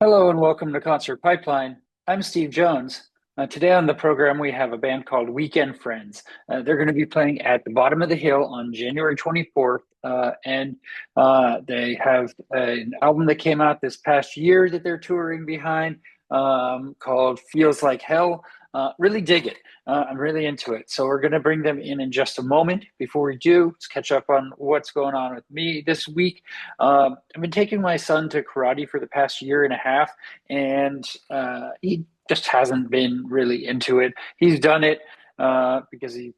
Hello and welcome to Concert Pipeline. I'm Steve Jones. Today on the program, we have a band called Weekend Friends. They're going to be playing at the Bottom of the Hill on January 24th. And they have an album that came out this past year that they're touring behind called Feels Like Hell. Really dig it. I'm really into it. So we're going to bring them in just a moment. Before we do, let's catch up on what's going on with me this week. I've been taking my son to karate for the past year and a half, and he just hasn't been really into it. He's done it because he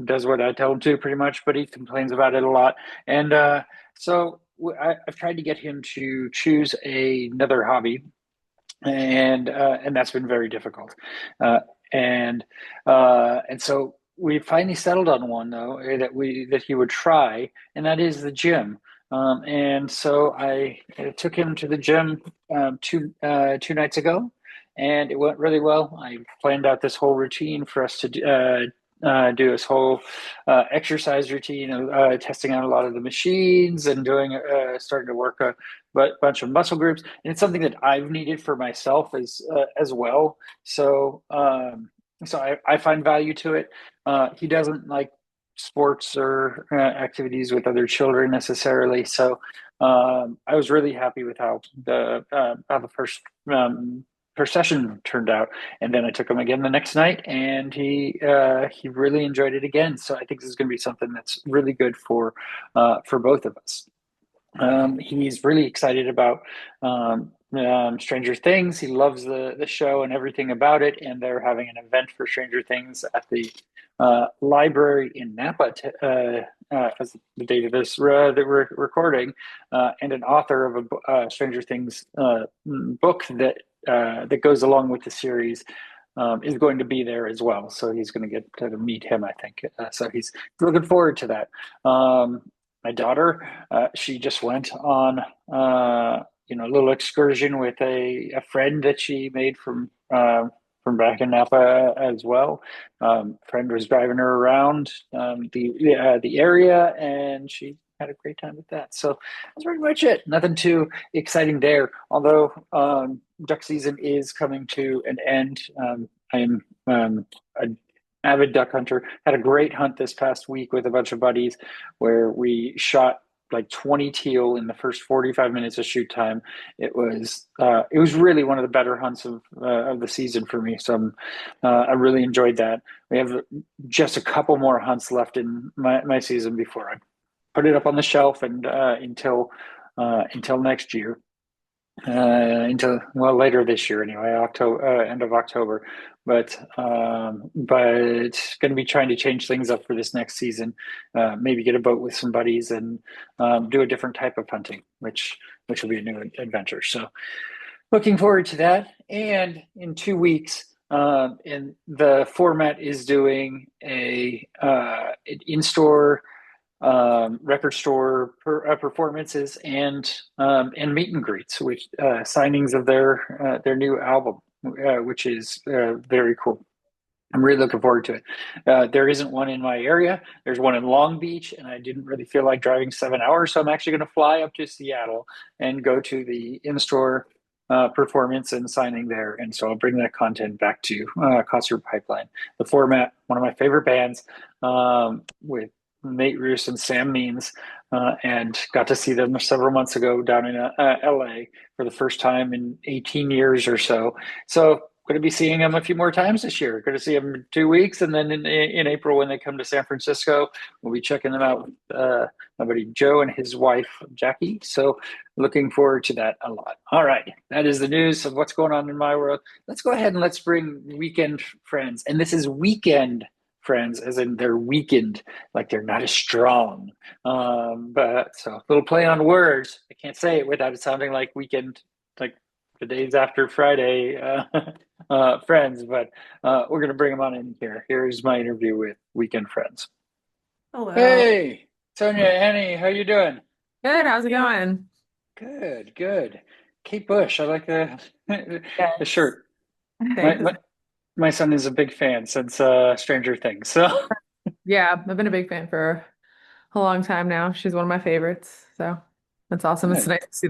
does what I tell him to pretty much, but he complains about it a lot. And I've tried to get him to choose another hobby, and that's been very difficult. Uh, and so we finally settled on one though that he would try, and that is the gym. And so I took him to the gym two nights ago, and it went really well. I planned out this whole routine for us to do this whole exercise routine, testing out a lot of the machines and doing starting to work a bunch of muscle groups. And it's something that I've needed for myself as well. So I find value to it. He doesn't like sports or activities with other children necessarily. So I was really happy with how the first session turned out. And then I took him again the next night, and he really enjoyed it again. So I think this is going to be something that's really good for both of us. He's really excited about Stranger Things. He loves the show and everything about it. And they're having an event for Stranger Things at the library in Napa as the date of this that we're recording. And an author of a Stranger Things book that goes along with the series. Is going to be there as well, so he's going to get to meet him, I think. So he's looking forward to that. My daughter, she just went on a little excursion with a friend that she made from back in Napa as well. Friend was driving her around the area, and she had a great time with that. So that's pretty much it. Nothing too exciting there. Although duck season is coming to an end. I am a avid duck hunter. Had a great hunt this past week with a bunch of buddies where we shot like 20 teal in the first 45 minutes of shoot time. It was really one of the better hunts of the season for me. So I really enjoyed that. We have just a couple more hunts left in my season before I put it up on the shelf and until next year. Until later this year anyway, October, end of October. But going to be trying to change things up for this next season. Maybe get a boat with some buddies and do a different type of hunting, which will be a new adventure. So looking forward to that. And in 2 weeks, and the format is doing an in-store record store performances and meet and greets, which signings of their new album, which is very cool. I'm really looking forward to it. There isn't one in my area. There's one in Long Beach, and I didn't really feel like driving 7 hours, so I'm actually going to fly up to Seattle and go to the in-store performance and signing there. And so I'll bring that content back to Concert Pipeline. The format, one of my favorite bands, with Nate Roos and Sam Means, and got to see them several months ago down in LA for the first time in 18 years or so. So going to be seeing them a few more times this year. Going to see them in 2 weeks, and then in April when they come to San Francisco, we'll be checking them out with my buddy Joe and his wife Jackie. So looking forward to that a lot. All right, that is the news of what's going on in my world. Let's go ahead and let's bring Weekend Friends, and this is Weekend Friends, as in they're weakened, like they're not as strong. But so a little play on words. I can't say it without it sounding like weekend, like the days after Friday friends. But we're going to bring them on in here. Here's my interview with Weekend Friends. Hello. Hey, Sonia, Annie, how you doing? Good. How's it going? Good, good. Kate Bush, I like the the Yes. shirt. My, Thanks. my my son is a big fan since Stranger Things. So Yeah, I've been a big fan for a long time now. She's one of my favorites. So, That's awesome. It's Nice. nice to see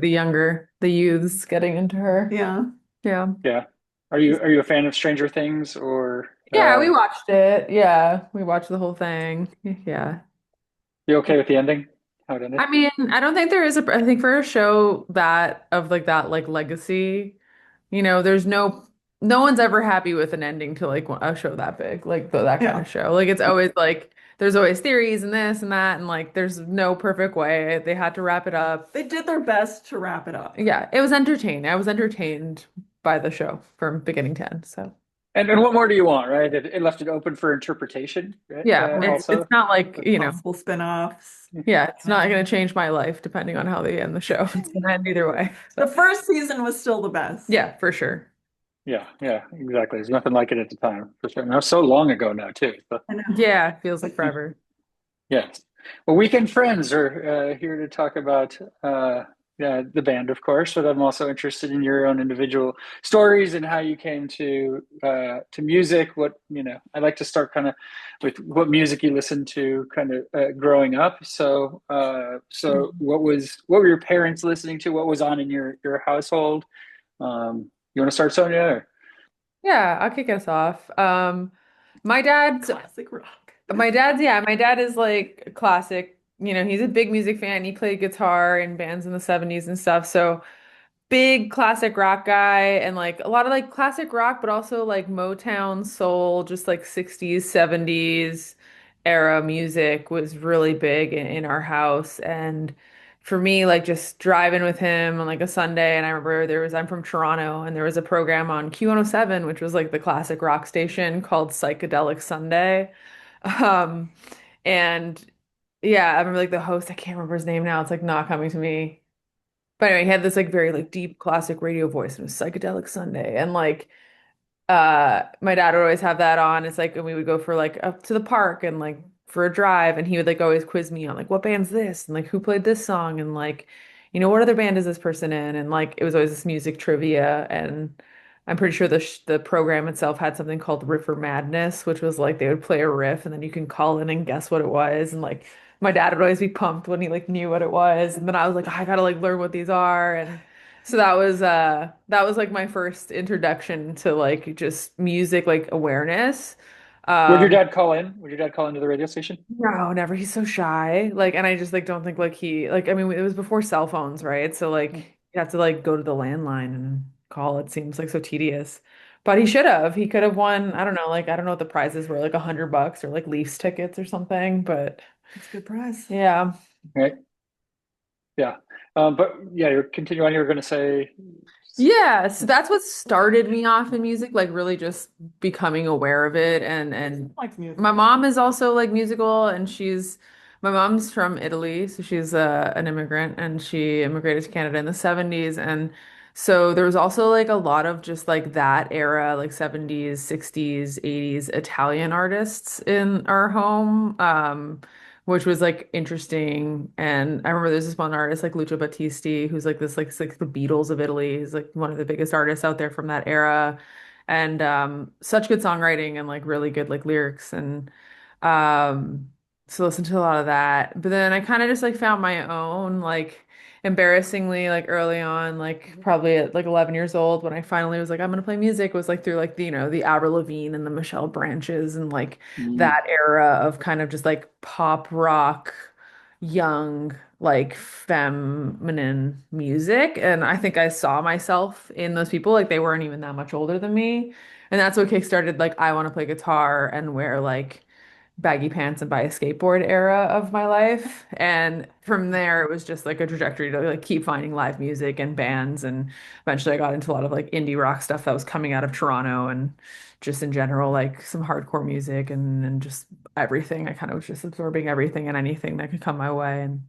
the youths getting into her. Yeah. Yeah. Yeah. Are you a fan of Stranger Things or Yeah, we watched it. Yeah, we watched the whole thing. Yeah. you okay with the ending? How it ended? I mean, I don't think there is I think for a show that of like that like legacy, there's no one's ever happy with an ending to like a show that big, like that kind Yeah. of show. Like it's always like there's always theories and this and that and like there's no perfect way. They had to wrap it up. They did their best to wrap it up. Yeah, it was entertaining. I was entertained by the show from beginning to end. So And what more do you want, right? It left it open for interpretation, right? yeah, it's Also. not like, With possible spin-offs. yeah, it's not going to change my life depending on how they end the show. It's going to end either way. The So first season was still the best. yeah, for sure. Yeah, yeah, exactly. There's nothing like it at the time, for sure. Now, so long ago now, too. So, I know. Yeah, it feels like forever. yes. Well, Weekend Friends are here to talk about the band, of course, but I'm also interested in your own individual stories and how you came to music. I like to start kind of with what music you listened to, kind of growing up. So what were your parents listening to? What was on in your household? You want to start, Sonia? Or? Yeah, I'll kick us off. My dad's Classic rock. my dad is like classic, he's a big music fan. He played guitar in bands in the 70s and stuff. So big classic rock guy and like a lot of like classic rock, but also like Motown, soul, just like 60s, 70s era music was really big in our house. And for me, like just driving with him on like a Sunday, and I remember I'm from Toronto, and there was a program on Q107, which was like the classic rock station called Psychedelic Sunday. Um, and yeah, I remember like the host, I can't remember his name now. It's like not coming to me. But anyway, he had this like very like deep classic radio voice and it was Psychedelic Sunday. And like my dad would always have that on. It's like and we would go for like up to the park and like for a drive and he would like always quiz me on like what band's this and like who played this song and like what other band is this person in and like it was always this music trivia and I'm pretty sure the program itself had something called Riff Madness, which was like they would play a riff and then you can call in and guess what it was and like my dad would always be pumped when he like knew what it was and then I was like, "Oh, I gotta like learn what these are and so that was like my first introduction to like just music like awareness. Would your Um dad call in? Would your dad call into the radio station? no, never. He's so shy. Like and I just like don't think like he like I mean it was before cell phones, right? So like you have to like go to the landline and call. It seems like so tedious. But he should have. He could have won, I don't know, like I don't know what the prizes were, like $100 or like Leafs tickets or something, but It's a good prize. yeah. Right. Yeah. But yeah, you're continuing on. You were going to say, Yeah, so that's what started me off in music, like really just becoming aware of it and Likes music. my mom is also like musical and my mom's from Italy, so she's an immigrant and she immigrated to Canada in the 70s and so there was also like a lot of just like that era, like 70s, 60s, 80s Italian artists in our home. Which was like interesting. And I remember there's this one artist like Lucio Battisti, who's like this like the Beatles of Italy. He's like one of the biggest artists out there from that era. And such good songwriting and like really good like lyrics and um so listen to a lot of that. But then I kind of just like found my own like embarrassingly like early on, like probably at like 11 years old when I finally was like I'm gonna play music was like through like the Avril Lavigne and the Michelle Branches and like mm, that era of kind of just like pop rock, young, like feminine music. And I think I saw myself in those people. Like they weren't even that much older than me. And that's what kickstarted like I want to play guitar and wear like baggy pants and buy a skateboard era of my life. And from there, it was just like a trajectory to like keep finding live music and bands. And eventually I got into a lot of like indie rock stuff that was coming out of Toronto and just in general, like some hardcore music and just everything. I kind of was just absorbing everything and anything that could come my way. And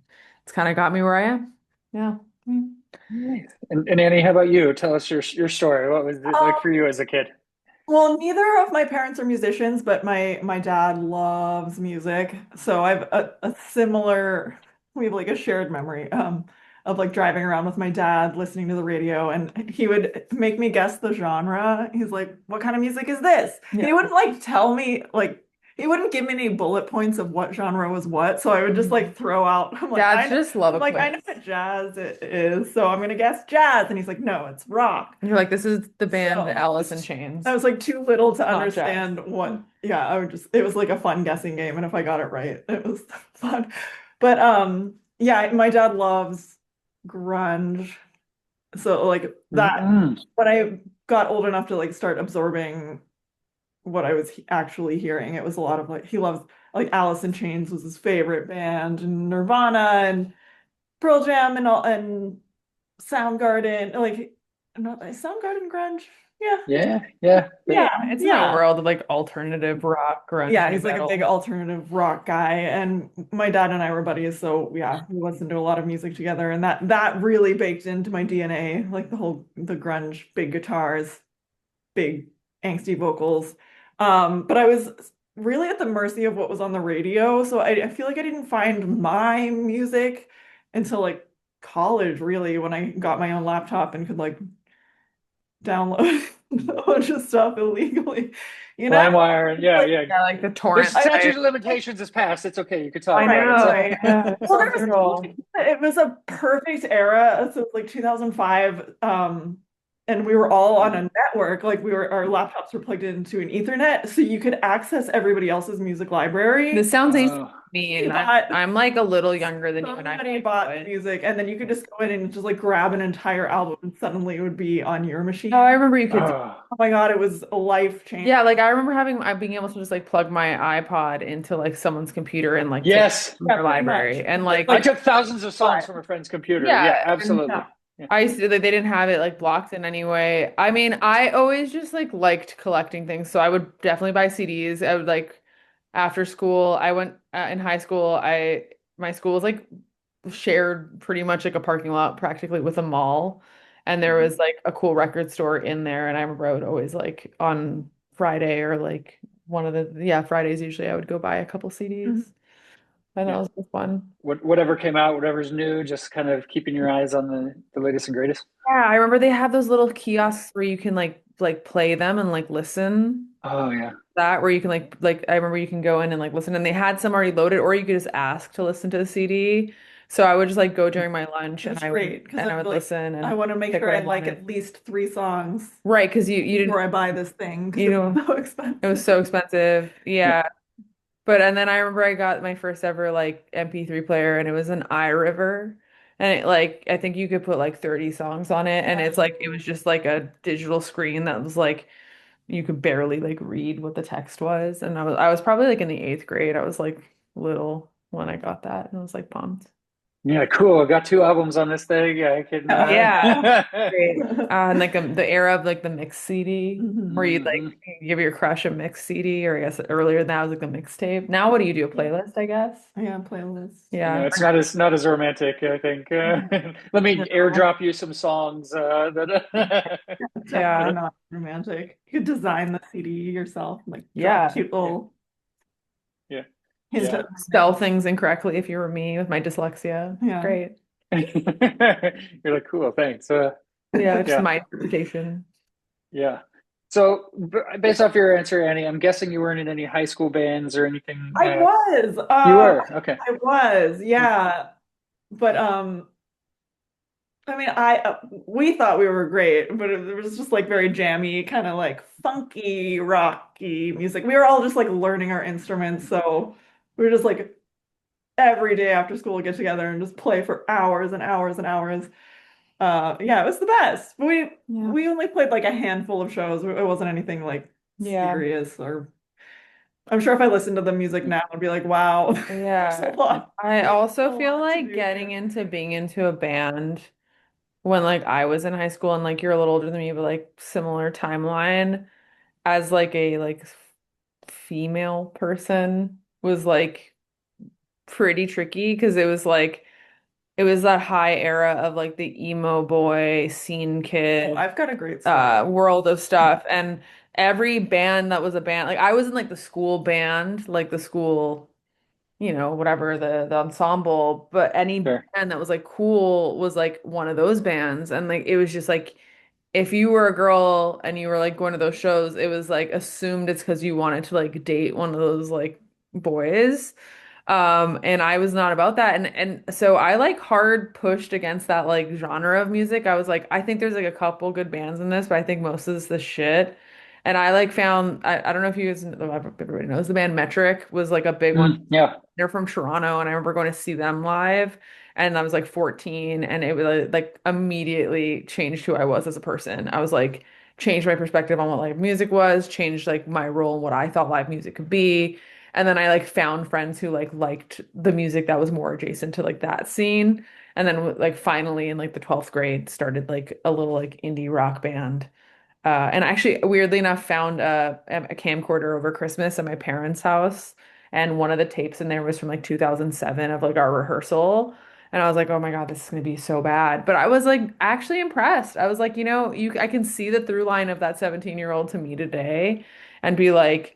it's kind of got me where I am. Yeah. Mm. nice. And Annie, how about you? Tell us your story. What was it like Um, for you as a kid? well, neither of my parents are musicians, but my dad loves music. So I've a similar, we have like a shared memory of like driving around with my dad, listening to the radio, and he would make me guess the genre. He's like, "What kind of music is this?" And he Yeah. wouldn't like tell me like he wouldn't give me any bullet points of what genre was what, so I would just Mhm. like throw out. Dads just love I'm a like, I quiz. know what jazz it is, so I'm gonna guess jazz. And he's like, no, it's rock. And you're like, this is the band So Alice in I Chains, was like too little to not jazz. understand what, yeah, I would just, it was like a fun guessing game. And if I got it right, it was fun. But yeah, my dad loves grunge. So like that, Mm. when I got old enough to like start absorbing what I was actually hearing, it was a lot of like, he loves like Alice in Chains was his favorite band, and Nirvana and Pearl Jam and all, and Soundgarden, like, not Soundgarden grunge. Yeah. Yeah, yeah. Yeah, It's in a yeah. world of like alternative rock, grunge, Yeah, new he's like a big metal. alternative rock guy, and my dad and I were buddies, so yeah, we listened to a lot of music together, and that really baked into my DNA, like the grunge, big guitars, big angsty vocals. But I was really at the mercy of what was on the radio, so I feel like I didn't find my music until like college, really, when I got my own laptop and could like download a bunch of stuff illegally, you know? LimeWire, yeah, Like, yeah. Yeah, like the There's torrent I statute type. of limitations has passed. It's okay. You can talk I about it. know. So. right. Yeah, it's Well, so there was brutal. it was a perfect era. So it was like 2005. And we were all on a network. Like our laptops were plugged into an Ethernet, so you could access everybody else's music library. This sounds ancient Oh, to me, You and bought I'm like a little younger than you, and I Somebody bought would. music, and then you could just go in and just like grab an entire album, and suddenly it would be on your Oh, I machine. remember you could. oh, Oh my God, it was a life change. Yeah, like I remember having I being able to just like plug my iPod into like someone's computer and like take it yes. from Yeah, their pretty much. library and I like took thousands of songs But from a friend's computer. Yeah, yeah, and absolutely. yeah. Yeah. I used to they didn't have it like blocked in any way. I mean, I always just like liked collecting things, so I would definitely buy CDs. I would like after school. I went in high school. I my school was like shared pretty much like a parking lot practically with a mall, and there Mhm. was like a cool record store in there. And I remember I would always like on Friday or like one of the yeah Fridays usually I would go buy a couple Mhm. CDs, and that Yeah. was fun. Whatever came out, whatever's new, just kind of keeping your eyes on the latest and greatest. Yeah, I remember they had those little kiosks where you can like play them and like listen. Oh yeah. That where you can like I remember you can go in and like listen and they had some already loaded or you could just ask to listen to the CD. So I would just like go during my lunch It was great because and I I'd be would like, listen I and want to make pick sure what I I like wanted. at least three songs Right, because you before didn't I buy this thing because you it's know so it was expensive. so expensive. Yeah. Yeah. But and then I remember I got my first ever like MP3 player and it was an iRiver. And it like I think you could put like 30 songs on it and it's like it was just like a digital screen that was like you could barely like read what the text was. And I was probably like in the eighth grade. I was like little when I got that and I was like pumped. Yeah, cool. I got two albums on this thing. I can Yeah. Great. And like the era of like the mix CD where Mhm. you'd like Mhm. give your crush a mix CD, or I guess earlier that was like the mixtape. Now what do you do? A playlist, I guess? Yeah, playlist. You know, Yeah. it's not as romantic, I think. Let me No. airdrop you some songs that Definitely Yeah. not romantic. You could design the CD yourself, like drop Yeah. cute yeah, little yeah, hint yeah. of Spell things incorrectly if you were me with my dyslexia. yeah. Great. You're like, cool, thanks. Yeah, just Yeah, my interpretation. yeah. So, based off your answer, Annie, I'm guessing you weren't in any high school bands or anything. I was. You were, okay. I was, yeah. But I mean, we thought we were great, but it was just like very jammy, kind of like funky, rocky music. We were all just like learning our instruments, so we were just like every day after school get together and just play for hours and hours and hours. Yeah, it was the best. Yeah. We only played like a handful of shows. It wasn't anything like Yeah. serious or I'm sure if I listened to the music now, I'd be like, wow, there's Yeah. I a also feel lot to like do getting here. into being into a band when like I was in high school and like you're a little older than me, but like similar timeline as like a like female person was like pretty tricky because it was like it was that high era of like the emo boy scene Oh, kid I've got a great story. world of stuff and every band that was a band like I was in like the school band like the school whatever the ensemble, but any Sure. band that was like cool was like one of those bands. And like it was just like if you were a girl and you were like going to those shows, it was like assumed it's because you wanted to like date one of those like boys. And I was not about that. And so I like hard pushed against that like genre of music. I was like, I think there's like a couple good bands in this, but I think most of this is shit. And I like found I don't know if you guys everybody knows the band Metric was like a big one. Yeah. They're from Toronto, and I remember going to see them live, and I was like 14, and it was like immediately changed who I was as a person. I was like changed my perspective on what live music was, changed like my role and what I thought live music could be. And then I like found friends who like liked the music that was more adjacent to like that scene. And then like finally in like the 12th grade started like a little like indie rock band. And I actually, weirdly enough, found a camcorder over Christmas at my parents' house. And one of the tapes in there was from like 2007 of like our rehearsal. And I was like, oh my God, this is going to be so bad. But I was like actually impressed. I was like, I can see the through line of that 17-year-old to me today and be like,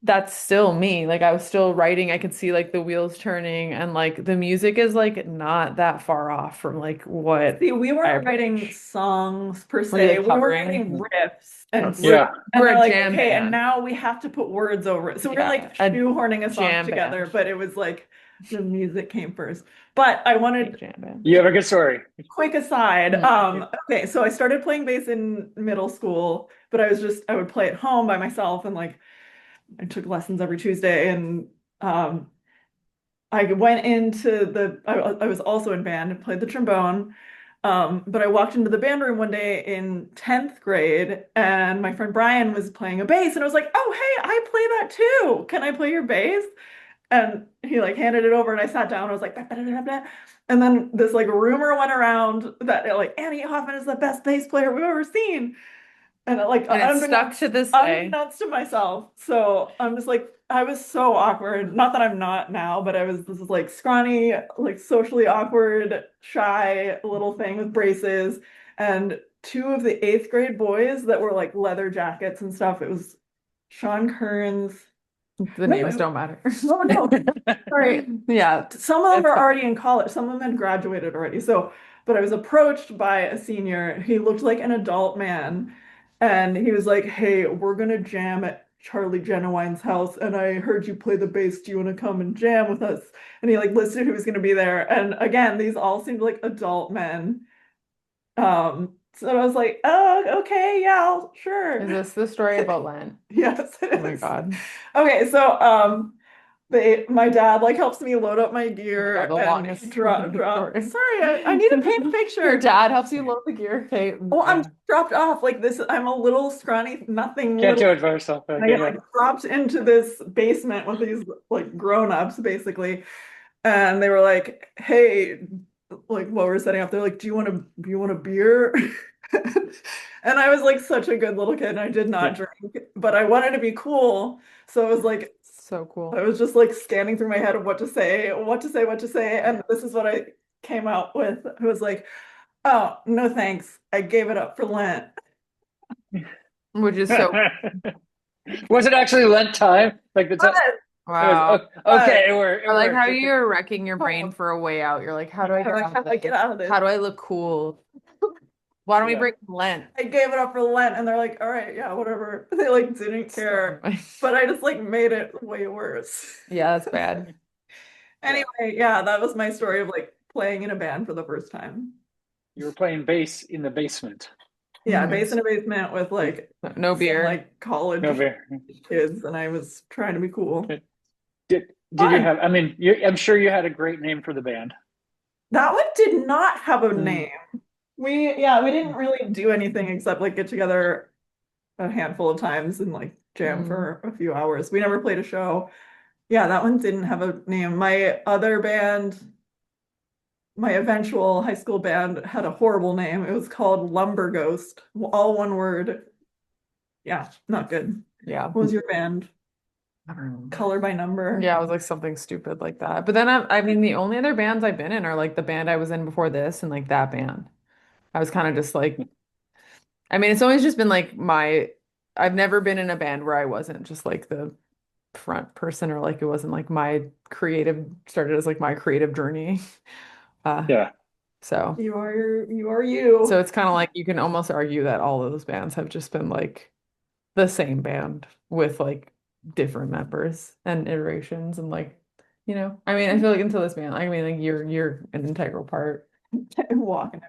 that's still me. Like I was still writing. I could see like the wheels turning and like the music is like not that far off from like what See, we I weren't writing approach. songs per Were you se. like We were covering? writing riffs and We're Yeah. we're they're a like, jam okay, and band. now we have to put words over it. So we're Yeah, like a shoehorning a song jam together, band. but it was like the music came first. But I A wanted jam band. You have a good story. quick aside. Mm. Okay, so I started playing bass in middle school, but I would play at home by myself and like I took lessons every Tuesday and um I went into I was also in band and played the trombone. But I walked into the band room one day in 10th grade and my friend Brian was playing a bass and I was like, "Oh, hey, I play that too. Can I play your bass?" And he like handed it over and I sat down. I was like, "Bah, bah, bah, bah, bah." And then this like rumor went around that like Annie Hoffman is the best bass player we've ever seen. And like And it's stuck to this day. unbeknownst to myself. So I'm just like, I was so awkward. Not that I'm not now, but I was this is like scrawny, like socially awkward, shy little thing with braces. And two of the eighth grade boys that were like leather jackets and stuff. It was Sean Kearns. The Wait, names don't matter. no, no, sorry. Yeah, Some of them it's are fine. already in college, some of them had graduated already. So, but I was approached by a senior. He looked like an adult man, and he was like, "Hey, we're gonna jam at Charlie Genowine's house, and I heard you play the bass. Do you want to come and jam with us?" And he like listed who was gonna be there. And again, these all seemed like adult men. So I was like, "Oh, okay, yeah, sure." Is this the story about Lent? Yes, Oh it my is. God. Okay, so my dad like helps me load up my Oh my God, gear the and longest drop. story. Sorry, I need to paint a Your picture. dad helps you load the gear. Okay. Oh, I'm Yeah. dropped off like this. I'm a little scrawny, nothing Can't little. do it by yourself. I And I get get it. like dropped into this basement with these like grown-ups basically, and they were like, "Hey," like while we're setting up, they're like, do you want a beer?" And I was like such a good little kid, and I did not Yeah. drink, but I wanted to be cool, so I was like. So I cool. was just like scanning through my head of what to say, what to say, what to say, and this is what I came out with. I was like, "Oh, no thanks. I gave it up for Lent." Which is so Was it actually Lent time? Like the time? But, It was wow. okay. but It worked. I It like how worked. you're wrecking your brain oh, for a way out. You're like, how do I I'm get like, out how of do I get this? out of this? How do I look cool? Why don't we Yeah. bring Lent? I gave it up for Lent, and they're like, "All right, yeah, whatever." They like didn't So care, but I just like made it way worse. yeah, that's bad. Yeah. Anyway, yeah, that was my story of like playing in a band for the first time. You were playing bass in the basement. Yeah, bass in a basement with With like No some beer. like no college beer. kids, and I was trying to be cool. Did you Fun. have? I mean, I'm sure you had a great name for the band. That one did not have a Mm. name. We didn't really do anything except like get together a handful of times and like jam Mm. for a few hours. We never played a show. Yeah, that one didn't have a name. My other band, my eventual high school band had a horrible name. It was called Lumber Ghost, all one word. Yeah, not good. Yeah. What was your band? I don't remember. Color by number. Yeah, it was like something stupid like that. But then I mean, the only other bands I've been in are like the band I was in before this and like that band. I was kind of just like, I mean, it's always just been like I've never been in a band where I wasn't just like the front person or like it wasn't like my creative started as like my creative journey. Uh, Yeah. So, You are you. so it's kind of like you can almost argue that all of those bands have just been like the same band with like different members and iterations and like, I mean, I feel like until this band, I mean, like you're an integral part. I'm walking.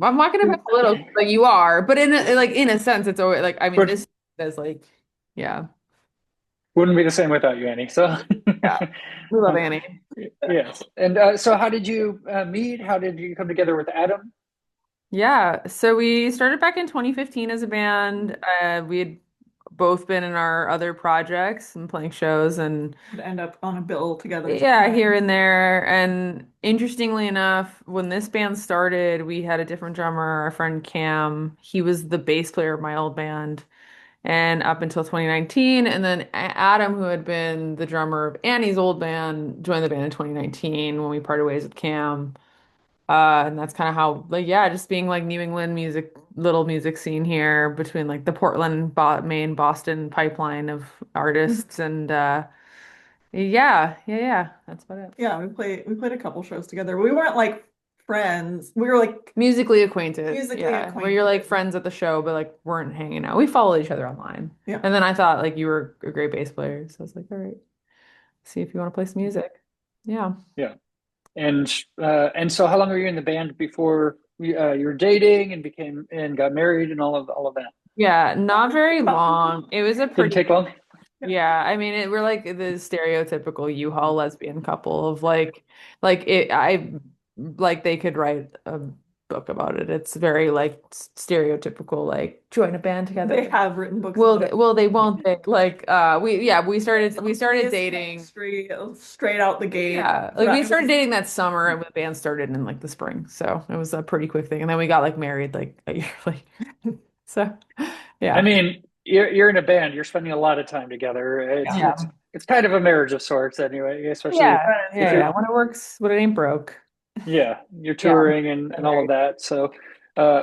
I'm not gonna put a little, like you are, but in a sense, it's always like I mean, But this is like, yeah, wouldn't be the same without you, Annie. So, yeah, we love Annie. yes. And so, how did you meet? How did you come together with Adam? Yeah, so we started back in 2015 as a band. We had both been in our other projects and playing shows and To end up on a bill together yeah, here sometimes. and there. And interestingly enough, when this band started, we had a different drummer, our friend Cam. He was the bass player of my old band. And up until 2019, and then Adam, who had been the drummer of Annie's old band, joined the band in 2019 when we parted ways with Cam. And that's kind of how, like, yeah, just being like New England music, little music scene here between like the Portland, Maine, Boston pipeline of artists, and yeah, that's about it. Yeah, we played a couple shows together. We weren't like friends. We were like Musically acquainted, musically yeah, where you're like acquainted. friends at the show, but like weren't hanging out. We followed each other online, Yeah. and then I thought like you were a great bass player, so I was like, all right, see if you want to play some music. Yeah. Yeah. And so, how long were you in the band before you were dating and became and got married and all of that? Yeah, not very About long. It was a Didn't pretty, take long. yeah, I mean, we're like the stereotypical U-Haul lesbian couple of like they could write a book about it. It's very like stereotypical, like join a band they together. have written books about it. They won't they? Like, we started Obvious dating. chemistry straight out the gate. Yeah, like But we I started was dating that summer and the band started in like the spring. So it was a pretty quick thing. And then we got like married like a year later. So I yeah. mean, you're in a band. You're spending a lot of time together. It's yeah. it's it's kind of a marriage of sorts, anyway. Especially Yeah, if yeah, you're yeah. When it works, when it ain't broke. yeah you're Yeah, touring and all of married. that. So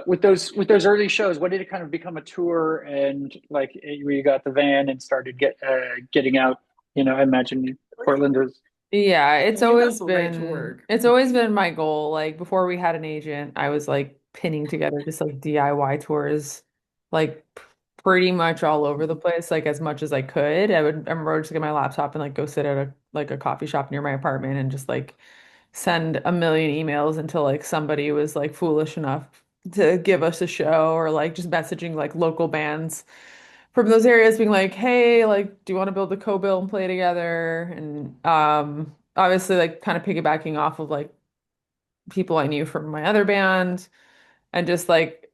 with those early shows, when did it kind of become a tour and like where you got the van and started getting out? I imagine Portland was Yeah, You guys were ready to work. it's always been my goal. Like before we had an agent, I was like pinning together just like DIY tours, like pretty much all over the place, like as much as I could. I remember just get my laptop and like go sit at a coffee shop near my apartment and just like send a million emails until like somebody was like foolish enough to give us a show or like just messaging like local bands from those areas being like, hey, like, do you want to build a co-bill and play together? And obviously like kind of piggybacking off of like people I knew from my other band and just like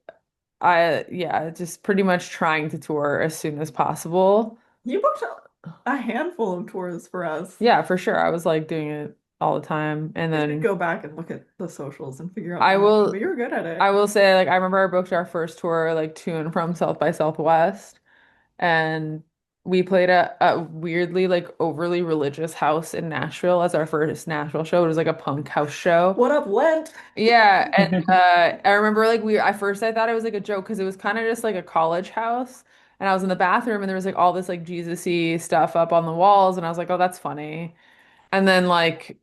yeah, just pretty much trying to tour as soon as possible. You booked a handful of tours for us. Yeah, for sure. I was like doing it all the time. And I should then go back and look at the socials and figure out I the name, but will you were good at I it. will say like I remember I booked our first tour like to and from South by Southwest. And we played a weirdly like overly religious house in Nashville as our first Nashville show. It was like a punk house show. What up, Lent? Yeah, and I remember like we at first I thought it was like a joke because it was kind of just like a college house. And I was in the bathroom and there was like all this like Jesus-y stuff up on the walls and I was like, "Oh, that's funny." And then like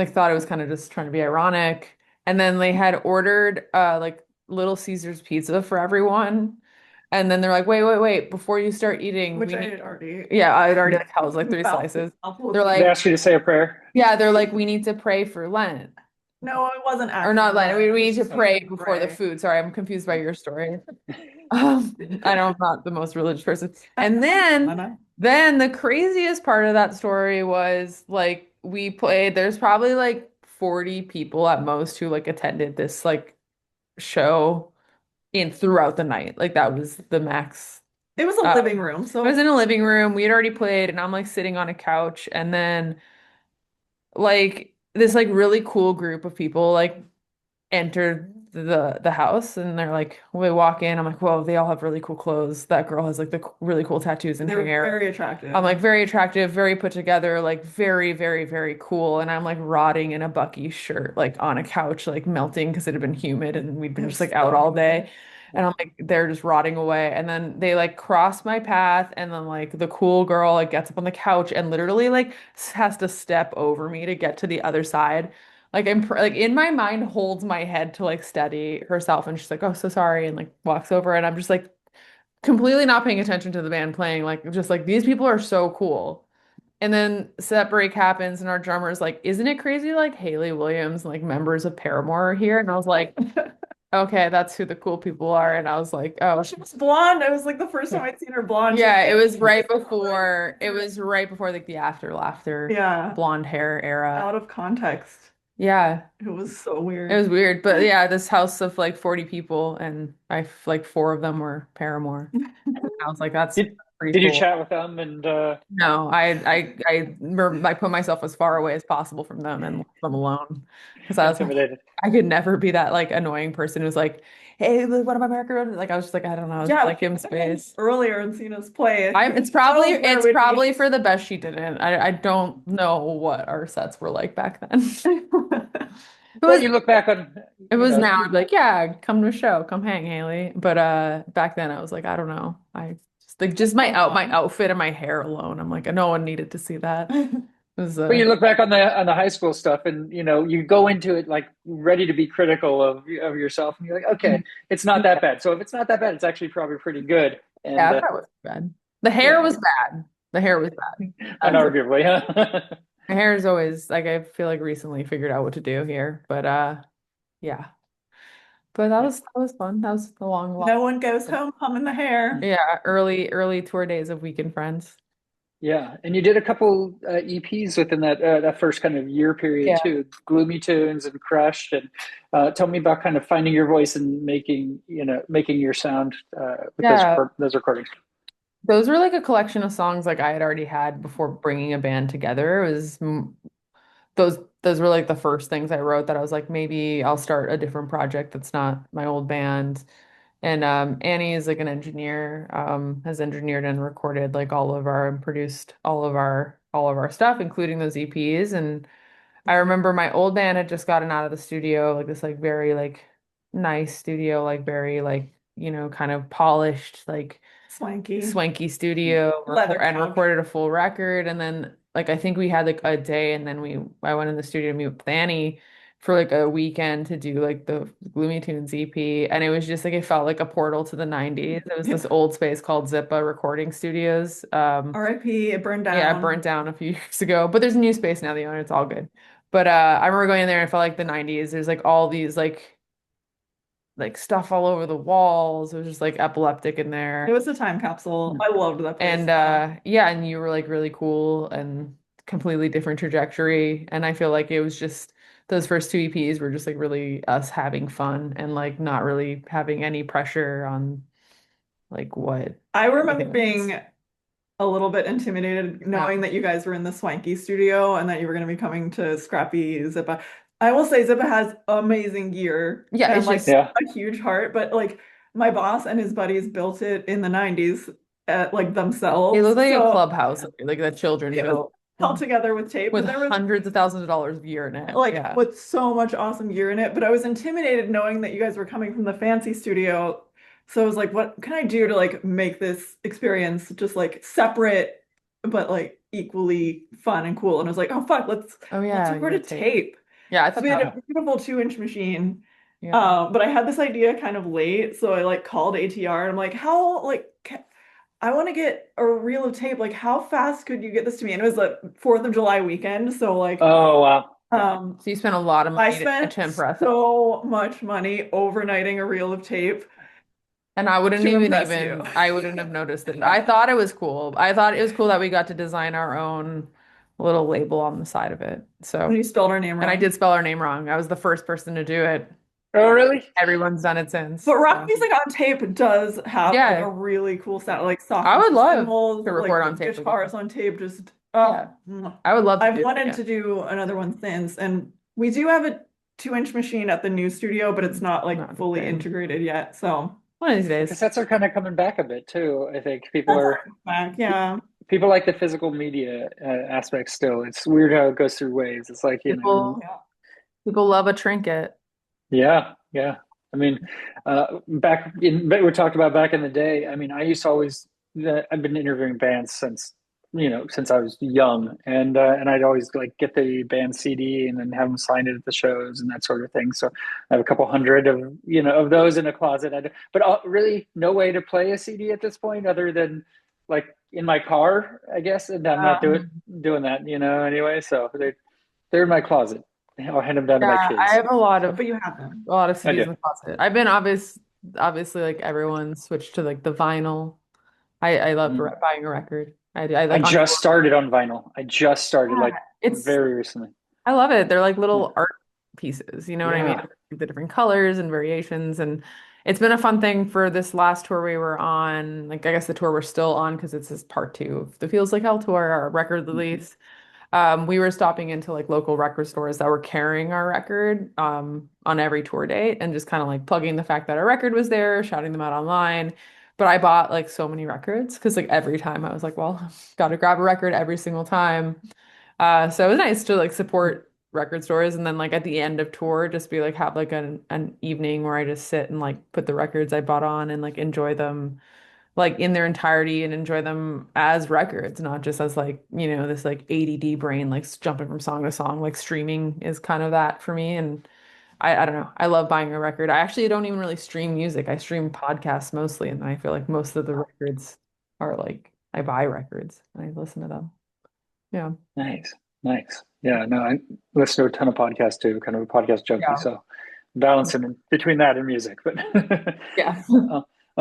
thought it was kind of just trying to be ironic. And then they had ordered like Little Caesars pizza for everyone. And then they're like, wait, before you start eating, Which we I need had already yeah, I had already like had like three balanced slices. myself They're with. they like, asked you to say a prayer. yeah, they're like, we need to pray for Lent. No, it wasn't Or actually not Lent. Lent. We It's need to just we pray need to before the pray. food. Sorry, I'm confused by your story. I know I'm not the most religious person. And I know. then the craziest part of that story was like we played, there's probably like 40 people at most who like attended this like show in throughout the night. Like that was the max. It was a Uh, living room, I was so in a living room. We had already played, and I'm like sitting on a couch, and then like this like really cool group of people like entered the house and they're like we walk in I'm like whoa they all have really cool clothes that girl has like the really cool tattoos in they her were hair very I'm attractive. like very attractive very put together like very very very cool and I'm like rotting in a Bucky shirt like on a couch like melting because it had been humid and we'd It been just was like out so all humid. day and I'm like they're just rotting away and then they like cross my path and then like the cool girl like gets up on the couch and literally like has to step over me to get to the other side like like in my mind holds my head to like steady herself, and she's like, "Oh, so sorry," and like walks over, and I'm just like completely not paying attention to the band playing, like just like these people are so cool. And then set break happens, and our drummer is like, "Isn't it crazy? Like Haley Williams, like members of Paramore are here." And I was like, "Okay, that's who the cool people are." And I was like, "Oh, She was blonde. It was like the first time I'd seen her blonde. She was yeah." It like, was right before. It was right before like the After Laughter yeah, blonde hair era. out of context. Yeah, It was so it weird. was weird, but yeah, this house of like 40 people, and like four of them were Paramore. I was like, "That's Did pretty did you cool." chat with them and No, I put myself as far away as possible from them and left them alone because I was like, intimidated? I could never be that like annoying person who's like, "Hey, what about America Road?" Like I was just like, I don't know, just Yeah, like give him space. earlier in Cena's play, I you could tell where it's we'd be. probably for the best she didn't. I don't know what our sets were like back then. It Well, was you look back on, it you was know, now I'd be like, yeah, come to a show, come hang, Haley. But back then I was like, I don't know. I just like just my outfit and my hair alone. I'm like, no one needed to see that. It was but you look back on the high school stuff, and you go into it like ready to be critical of yourself, and you're like, okay, it's not that bad. So if it's not that bad, it's actually probably pretty good, and yeah, that was bad. The hair Yeah. was bad. The hair was bad. unarguably, huh? My hair is always like I feel like recently figured out what to do here. But yeah. But that was fun. That was a long No one goes home humming the hair. yeah, early tour days of Weekend Friends. Yeah, and you did a couple EPs within that first kind of year period Yeah. too, Gloomy Tunes and Crushed, and tell me about kind of finding your voice and making your sound with Yeah. those recordings. Those were like a collection of songs like I had already had before bringing a band together. It was those were like the first things I wrote that I was like maybe I'll start a different project that's not my old band. And Annie is like an engineer, has engineered and recorded like all of our and produced all of our stuff, including those EPs. And I remember my old band had just gotten out of the studio, like this like very like nice studio, like very like, kind of polished, like Swanky. swanky studio Leather and couch. recorded a full record. And then like I think we had like a day, and then I went in the studio to meet with Annie for like a weekend to do like the Gloomy Tunes EP. And it was just like it felt like a portal to the 90s. It was this Yeah. old space called Zippa Recording Studios. RIP, it burned Yeah, it down. burnt down a few years ago, but there's a new space now, the owner, it's all good. But I remember going in there and it felt like the 90s. There's like all these like stuff all over the walls. It was just like epileptic in It there. was a time capsule. I loved that place. And yeah, and you were like really cool and completely different trajectory. And I feel like it was just those first two EPs were just like really us having fun and like not really having any pressure on like what I remember anything was. being a little bit intimidated Yeah. knowing that you guys were in the swanky studio and that you were going to be coming to Scrappy Zippa. I will say Zippa has amazing gear Yeah, and it's like just Yeah. a huge heart, but like my boss and his buddies built it in the 90s at like it themselves. looked like a So clubhouse, like that children it was built held together with tape, with but there was hundreds of thousands of dollars of gear in it. like Yeah. with so much awesome gear in it. But I was intimidated knowing that you guys were coming from the fancy studio. So I was like, what can I do to like make this experience just like separate but like equally fun and cool? And I was like, oh fuck, Oh let's yeah, you record a had tape. tape. Yeah, I So thought we had that. a beautiful 2-inch machine. Yeah. But I had this idea kind of late, so I like called ATR and I'm like, how like I want to get a reel of tape. Like, how fast could you get this to me? And it was the 4th of July weekend, so like Oh wow. Yeah. So you spent a lot of I money spent to impress us. so much money overnighting a reel of tape And I wouldn't to even impress you. I wouldn't have noticed it. I thought it was cool. I thought it was cool that we got to design our own little label on the side of it. When So, you spelled our name and I wrong. did spell our name wrong. I was the first person to do it. Oh really? Everyone's done it since. But rock So, music on tape does have like a yeah, really cool sound, like I would soft love cymbals, to like record the on tape guitars again. on tape. Just Yeah, I would love to I've do it wanted again. to do another one since, and we do have a 2-inch machine at the new studio, but it's not like Not the fully same. integrated yet. So One of these The days. cassettes are kind of coming back a bit too. I think that's our back. Yeah. people like the physical media aspect still. It's weird how it goes through waves. It's like, People Yeah. people love a trinket. yeah, yeah. I mean, we talked about back in the day. I mean, I used to always, I've been interviewing bands since since I was young, and I'd always like get the band CD and then have them sign it at the shows and that sort of thing. So I have a couple hundred of those in a closet. But really no way to play a CD at this point other than like in my car, I guess. And I'm not doing that, anyway. So they're in my closet. I'll hand them down to my Yeah, I kids. have a lot of But you have them. a lot of I CDs do. in the closet. I've been obviously like everyone switched to like the vinyl. I love Mm. buying a record. I I like on just tour. started on vinyl. I just started Yeah, like it's very recently. I love it. They're like Yeah. little art pieces, you know what I mean? Yeah. The different colors and variations. And it's been a fun thing for this last tour we were on. Like, I guess the tour we're still on because it's this part two of the Feels Like Hell tour, our record Mhm. release. We were stopping into like local record stores that were carrying our record on every tour date and just kind of like plugging the fact that our record was there, shouting them out online. But I bought like so many records because like every time I was like, well, gotta grab a record every single time. So it was nice to like support record stores and then like at the end of tour just be like have like an evening where I just sit and like put the records I bought on and like enjoy them like in their entirety and enjoy them as records, not just as like, this like ADD brain like jumping from song to song. Like streaming is kind of that for me. And I don't know. I love buying a record. I actually don't even really stream music. I stream podcasts mostly, and I feel like most of the records are like I buy records and I listen to them. Yeah. Nice. Nice. Yeah, no, I listen to a ton of podcasts too, kind of a podcast junkie. Yeah. So balancing between that and music. But Yeah.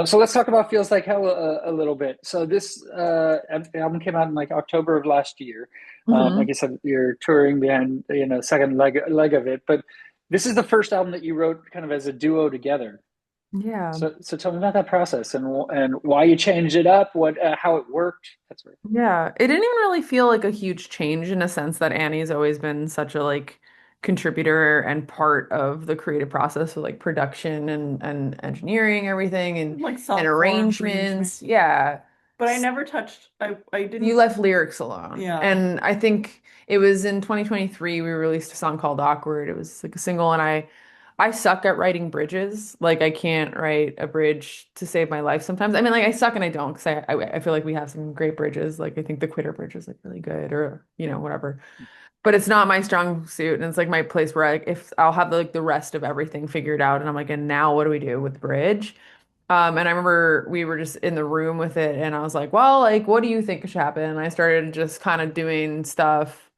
so let's talk about Feels Like Hell a little bit. So this album came out in like October of last year. Like hmm you said, you're touring behind, second leg of it. But this is the first album that you wrote kind of as a duo together. Yeah. So tell me about that process and why you changed it up, what how it worked. That's right. Yeah, it didn't even really feel like a huge change in a sense that Annie's always been such a like contributor and part of the creative process with like production and engineering everything Like and soft-form producing. arrangements. Yeah. But I never touched, I You didn't, left lyrics alone. yeah. And I think it was in 2023 we released a song called Awkward. It was like a single and I suck at writing bridges. Like I can't write a bridge to save my life sometimes. I mean like I suck and I don't because I feel like we have some great bridges. Like I think the Quitter bridge is like really good or whatever. But it's not my strong suit and it's like my place where if I'll have like the rest of everything figured out and I'm like and now what do we do with the bridge? And I remember we were just in the room with it, and I was like, well, like, what do you think should happen? And I started just kind of doing stuff,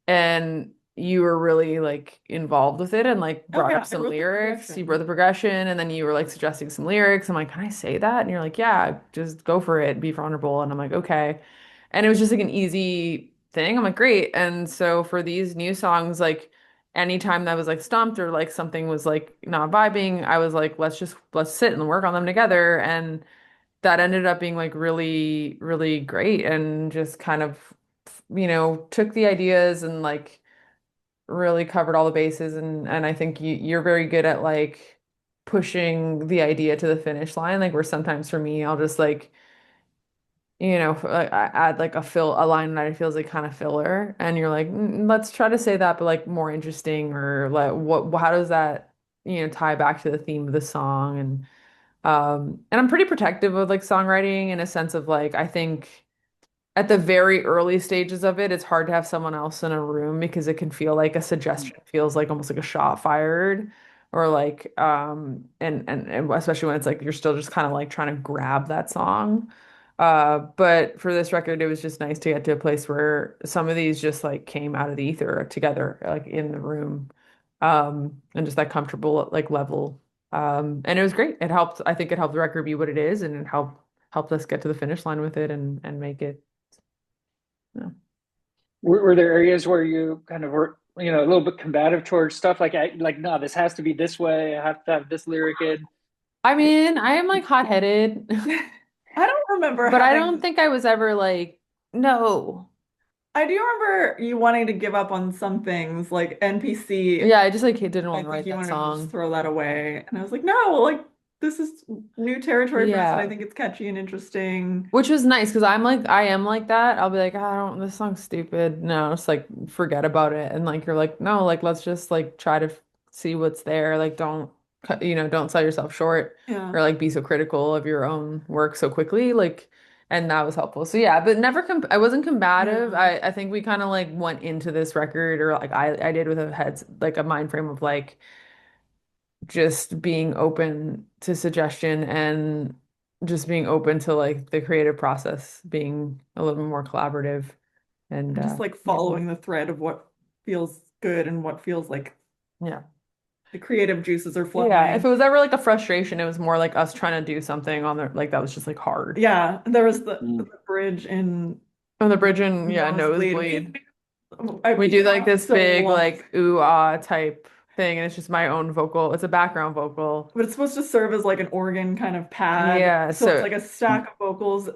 and you were really like involved with it and like Oh brought up yeah, I some wrote the lyrics. You wrote progression. the progression, and then you were like suggesting some lyrics. I'm like, can I say that? And you're like, yeah, just go for it, be vulnerable. And I'm like, okay. And it was just like an easy thing. I'm like, great. And so for these new songs, like anytime that was like stumped or like something was like not vibing, I was like, let's sit and work on them together. And that ended up being like really, really great and just kind of, took the ideas and like really covered all the bases. And I think you're very good at like pushing the idea to the finish line. Like where sometimes for me, I'll just like I add like a line that I feel is like kind of filler, and you're like, let's try to say that, but like more interesting, or like how does that, tie back to the theme of the song, and I'm pretty protective of like songwriting in a sense of like I think at the very early stages of it, it's hard to have someone else in a room because it can feel like a suggestion feels like almost like a shot fired or like and especially when it's like you're still just kind of like trying to grab that song. But for this record, it was just nice to get to a place where some of these just like came out of the ether together, like in the room, and just that comfortable like level. And it was great. It helped. I think it helped the record be what it is, and it helped us get to the finish line with it and make it. Yeah. Were there areas where you kind of were, a little bit combative towards stuff like no, this has to be this way. I have to have this lyric in. I mean, I am like hot-headed, I don't remember but I don't having, think I was ever like, no. I do remember you wanting to give up on some things like NPC. Yeah, I just like didn't I want to think write you that wanted to just song. throw that away. And I was like, no, like this is new territory for us, and I Yeah. think it's catchy and interesting. Which was nice because I am like that. I'll be like, I don't, this song's stupid. No, just like forget about it. And like you're like, no, like let's just like try to see what's there. Like don't don't sell yourself short Yeah. or like be so critical of your own work so quickly. Like, and that was helpful. So yeah, but never I wasn't combative. Yeah. I think we kind of like went into this record, or like I did, with a heads like a mind frame of like just being open to suggestion and just being open to like the creative process being a little bit more collaborative and And just like yeah. following the thread of what feels good and what feels like Yeah. the creative juices are Yeah, if it flowing. was ever like a frustration, it was more like us trying to do something on the like that was just like hard. Yeah, there was the Mm. bridge in On the bridge and yeah, Nosebleed. nosebleed. I We do like got this so big lost. like ooh ah type thing, and it's just my own vocal. It's a background vocal. But it's supposed to serve as like an organ kind of pad. Yeah, So it's so like a stack of vocals uh,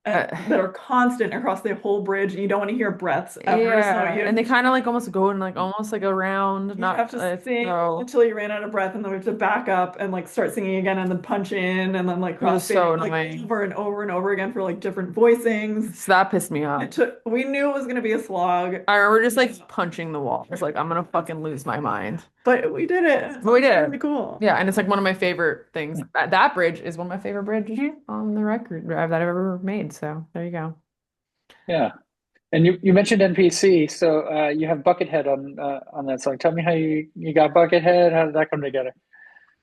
that are constant across the whole bridge, and you don't want to hear breaths ever. So yeah, and they kind of like almost go in like almost like around, you'd have not to sing so until you ran out of breath, and then we have to back up and like start singing again, and then punch in, and then like it was cross fade so like annoying. over and over and over again for like different voicings. So that pissed me off. It took. We knew it was going to be a slog, I remember just like punching the wall. I was like, I'm gonna fucking lose my mind. but we did it. But we It's did really it. cool. Yeah, and it's like one of my favorite things. That bridge is one of my favorite bridges on the record that I've ever made. So there you go. Yeah. And you mentioned NPC, so you have Buckethead on that song. Tell me how you got Buckethead. How did that come together?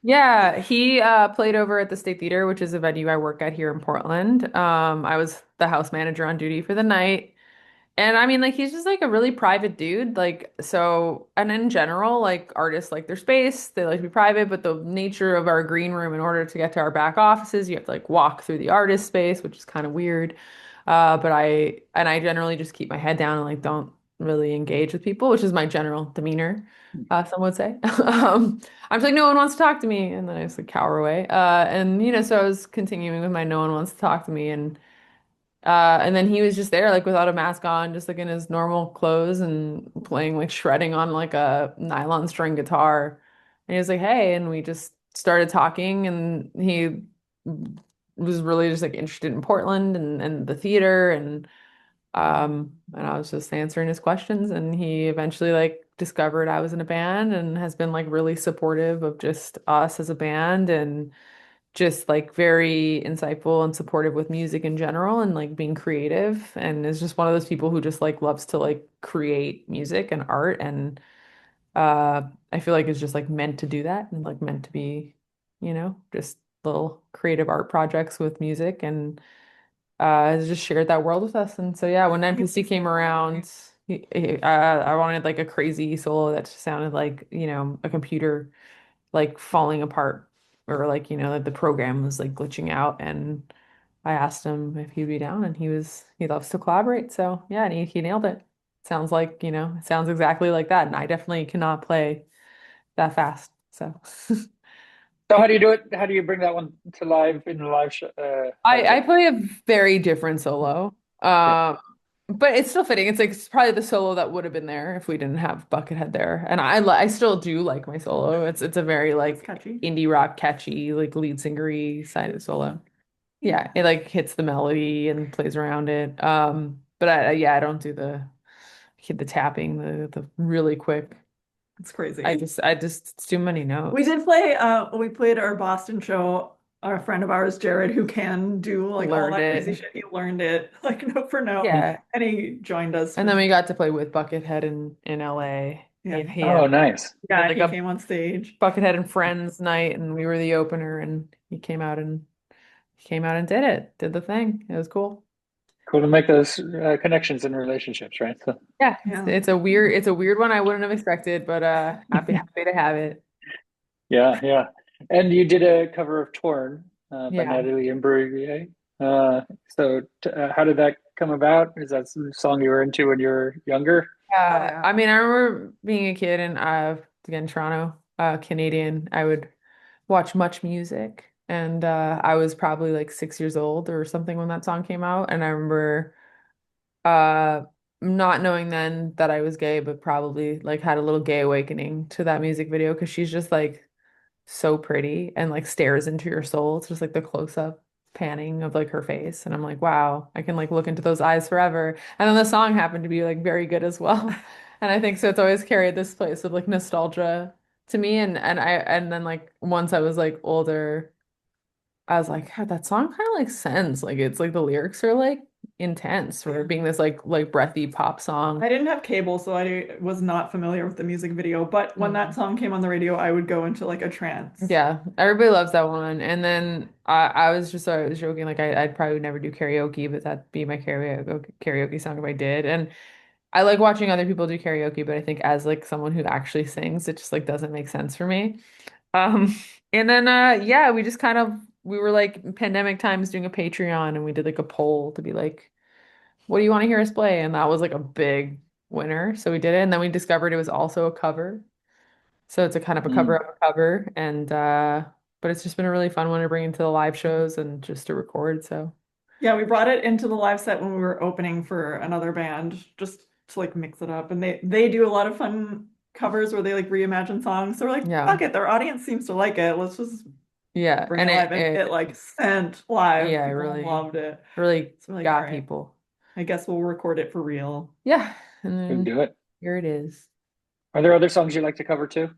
Yeah, he played over at the State Theater, which is a venue I work at here in Portland. I was the house manager on duty for the night. And I mean, like, he's just like a really private dude. Like, so, and in general, like, artists like their space, they like to be private, but the nature of our green room, in order to get to our back offices, you have to like walk through the artist space, which is kind of weird. But I generally just keep my head down and like don't really engage with people, which is my general demeanor, some would say. I'm just like, no one wants to talk to me. And then I just like cower away. And, so I was continuing with my no one wants to talk to me. And then he was just there, like without a mask on, just like in his normal clothes and playing like shredding on like a nylon string guitar. And he was like, "Hey," and we just started talking, and he was really just like interested in Portland and the theater, and I was just answering his questions, and he eventually like discovered I was in a band and has been like really supportive of just us as a band and just like very insightful and supportive with music in general and like being creative and is just one of those people who just like loves to like create music and art and uh I feel like it's just like meant to do that and like meant to be, just little creative art projects with music and has just shared that world with us. And so yeah, when I think NPC it's came around, I wanted like a crazy solo that just sounded like, a computer like falling apart or like, the program was like glitching out and I asked him if he'd be down and he loves to collaborate. So yeah, and he nailed it. Sounds like, it sounds exactly like that. And I definitely cannot play that fast. So So how do you do it? How do you bring that one to live in a live show? How does I it? play a very different solo. Yeah. But it's still fitting. It's like it's probably the solo that would have been there if we didn't have Buckethead there. And I still do like my solo. It's a very it's like catchy. indie rock catchy, like lead singery side of the solo. Yeah, it like hits the melody and plays around it. But yeah, I don't do the tapping, the really quick. It's crazy. I just it's too many We notes. did play, we played our Boston show. Our friend of ours, Jared, who can do like all Learned that crazy it. shit, he learned it like note for note, Yeah. and he joined us And for then the, we got to play with Buckethead in LA. yeah, Oh, nice. He had yeah, like he a came on stage. Buckethead and Friends night and we were the opener and he came out and did the thing. It was cool. Cool to make those connections and relationships, right? So, Yeah, it's, Yeah. it's a weird one I wouldn't have expected, but happy to have it. yeah, yeah. And you did a cover of Torn by Yeah. Natalie Imbruglia. How did that come about? Is that some song you were into when you were younger? Oh Yeah. yeah. I mean, I remember being a kid and again, Toronto, Canadian, I would watch Much Music and I was probably like 6 years old or something when that song came out. And I remember uh not knowing then that I was gay, but probably like had a little gay awakening to that music video because she's just like so pretty and like stares into your soul. It's just like the close up panning of like her face. And I'm like, wow, I can like look into those eyes forever. And then the song happened to be like very good as well. And I think so it's always carried this place of like nostalgia to me. And then like once I was like older, I was like, "God, that song kind of like sends like it's like the lyrics are like intense for Yeah. being this like breathy pop song." I didn't have cable, so I was not familiar with the music video. But when that Mhm. song came on the radio, I would go into like a trance. Yeah, everybody loves that one. And then I was joking like I'd probably never do karaoke, but that'd be my karaoke song if I did. And I like watching other people do karaoke, but I think as like someone who actually sings, it just like doesn't make sense for me. Um, and then yeah, we just kind of we were like pandemic times doing a Patreon and we did like a poll to be like, what do you want to hear us play? And that was like a big winner. So we did it, and then we discovered it was also a cover. So it's a kind of a cover Mm. of a cover, and but it's just been a really fun one to bring into the live shows and just to record. So Yeah, we brought it into the live set when we were opening for another band, just to like mix it up. And they do a lot of fun covers where they like reimagine songs. So we're like, yeah, fuck it, their audience seems to like it. Let's just yeah, bring and it live. And it it like sent live. yeah, it People really loved it. really So we're like, all got right, people. I guess we'll record it for real. Yeah, and Let's then do it. here it is. Are there other songs you like to cover too?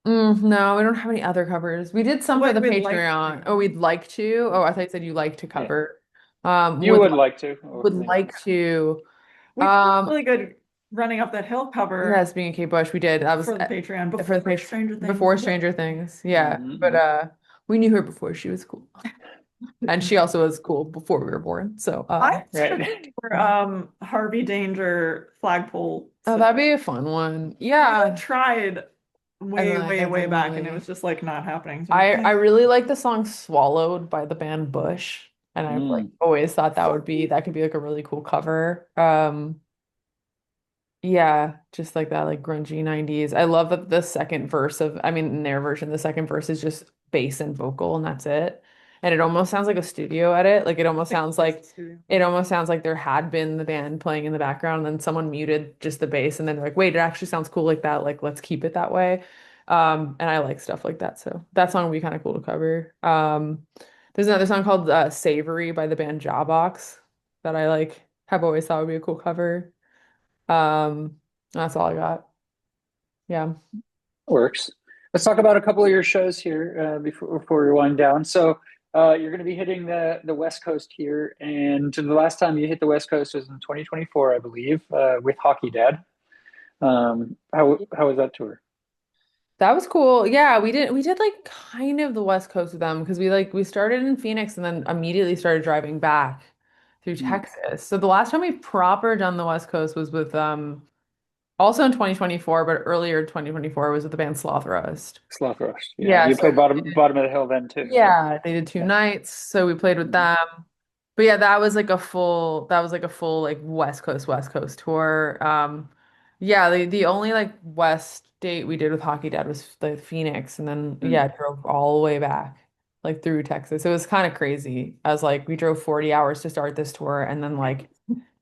No, we don't have any other covers. We did some for What the we'd like Patreon. Oh, to. we'd like to. Oh, I thought you said you like to Yeah. cover. You would like to, Would yeah. like to. We did a Um, really good Running Up That Hill yes, cover being Kate Bush, we did. That was for the Patreon for the before page Stranger Things. before Stranger Things. Yeah, but Mhm. we knew her before she was cool, and she also was cool before we were born. So I took Right. for Harvey Danger flagpole oh, sister. that'd be a fun one. We like Yeah, tried way, way, as way in back, and it was really. just like not happening. So we're like, I really like the song "Swallowed" by the band Bush, and I've like Mm. always thought that could be like a really cool cover. Yeah, just like that, like grungy 90s. I love that the second verse of, I mean, in their version, the second verse is just bass and vocal, and that's it. And it almost sounds like a studio edit. Like it almost sounds like there had been the band playing in the background, and then someone muted just the bass, and then they're like, wait, it actually sounds cool like that. Like, let's keep it that way. And I like stuff like that. So that song would be kind of cool to cover. There's another song called Savory by the band Jawbox that I like have always thought would be a cool cover. That's all I got. Yeah. Works. Let's talk about a couple of your shows here before we wind down. So you're going to be hitting the West Coast here, and the last time you hit the West Coast was in 2024, I believe, with Hockey Dad. How was that tour? That was cool. Yeah, we did like kind of the West Coast with them because we started in Phoenix and then immediately started driving back through Mm. Texas. So the last time we proper done the West Coast was with also in 2024, but earlier 2024 was with the band Sloth Roast. Sloth Roast. Yeah, Yeah, you so played bottom of the hill then too. So yeah, they did two yeah. nights, so we played with Mhm. them. But yeah, that was like a full like West Coast tour. Yeah, the only like West date we did with Hockey Dad was the Phoenix, and then Mm. yeah, drove all the way back like through Texas. It was kind of crazy. I was like, we drove 40 hours to start this tour, and then like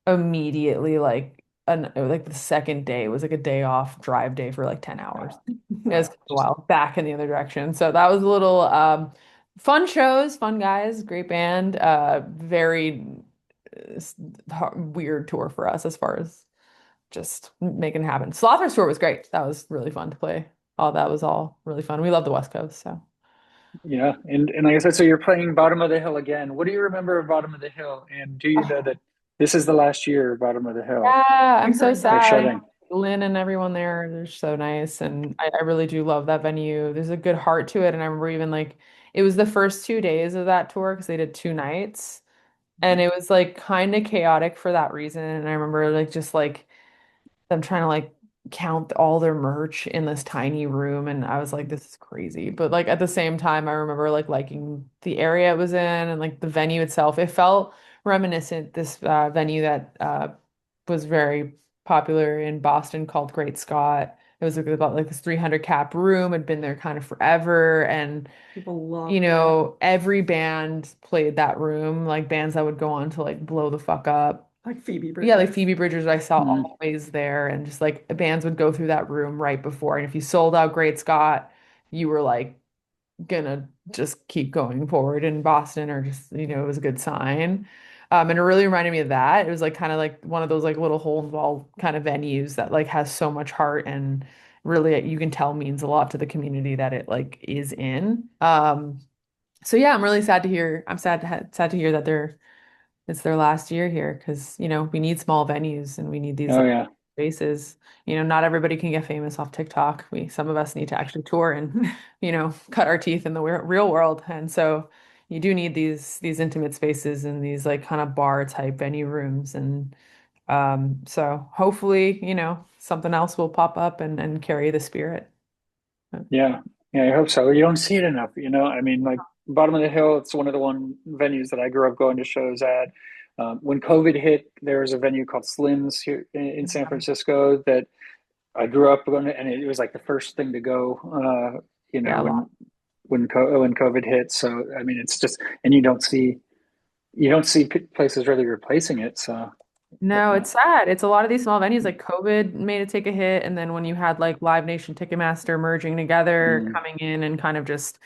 immediately like the second day was like a day off drive day for like 10 hours. Wow. It was Wow. a Just while back in the other direction. So that was a little fun shows, fun guys, great band. Very weird tour for us as far as just making it happen. Slaughter's tour was great. That was really fun to play. All that was all really fun. We love the West Coast, so. yeah, and like I said, so you're playing bottom of the hill again. What do you remember of bottom of the hill? And do you know that this is the last year of bottom of the hill? Yeah, we I'm so heard They're that. sad. shutting. Lynn and everyone there, they're so nice. And I really do love that venue. There's a good heart to it. And I remember even like it was the first 2 days of that tour because they did two nights. And Mhm. it was like kind of chaotic for that reason. And I remember like just like them trying to like count all their merch in this tiny room. And I was like, this is crazy. But like at the same time, I remember like liking the area it was in and like the venue itself. It felt reminiscent, this venue that was very popular in Boston called Great Scott. It was like about like this 300 cap room, had been there kind of forever. And People loved it. every band played that room, like bands that would go on to like blow the fuck up. Like Phoebe Yeah, like Bridgers. Phoebe Bridgers, I saw Mhm. always there, and just like bands would go through that room right before. And if you sold out Great Scott, you were like gonna just keep going forward in Boston, or just, it was a good sign. And it really reminded me of that. It was like kind of like one of those like little hole in the wall kind of venues that like has so much heart and really you can tell means a lot to the community that it like is in. So yeah, I'm really sad to hear. I'm sad to hear that it's their last year here because, we need small venues and we need these Oh like yeah. spaces. Not everybody can get famous off TikTok. Some of us need to actually tour and, cut our teeth in the real world. And so you do need these intimate spaces and these like kind of bar type venue rooms. And so hopefully, something else will pop up and carry the spirit. Yeah, yeah, I hope so. You don't see it enough, I mean, like Bottom of the Hill, it's one of the one venues that I grew up going to shows at. When COVID hit, there was a venue called Slim's here in San Francisco that I grew up going to, and it was like the first thing to go, Yeah, a lot. when COVID hit. So I mean, it's just, and you don't see places really replacing it. So No, it's sad. It's a lot of these small venues like COVID made it take a hit. And then when you had like Live Nation, Ticketmaster merging together, mm, coming in and kind of just,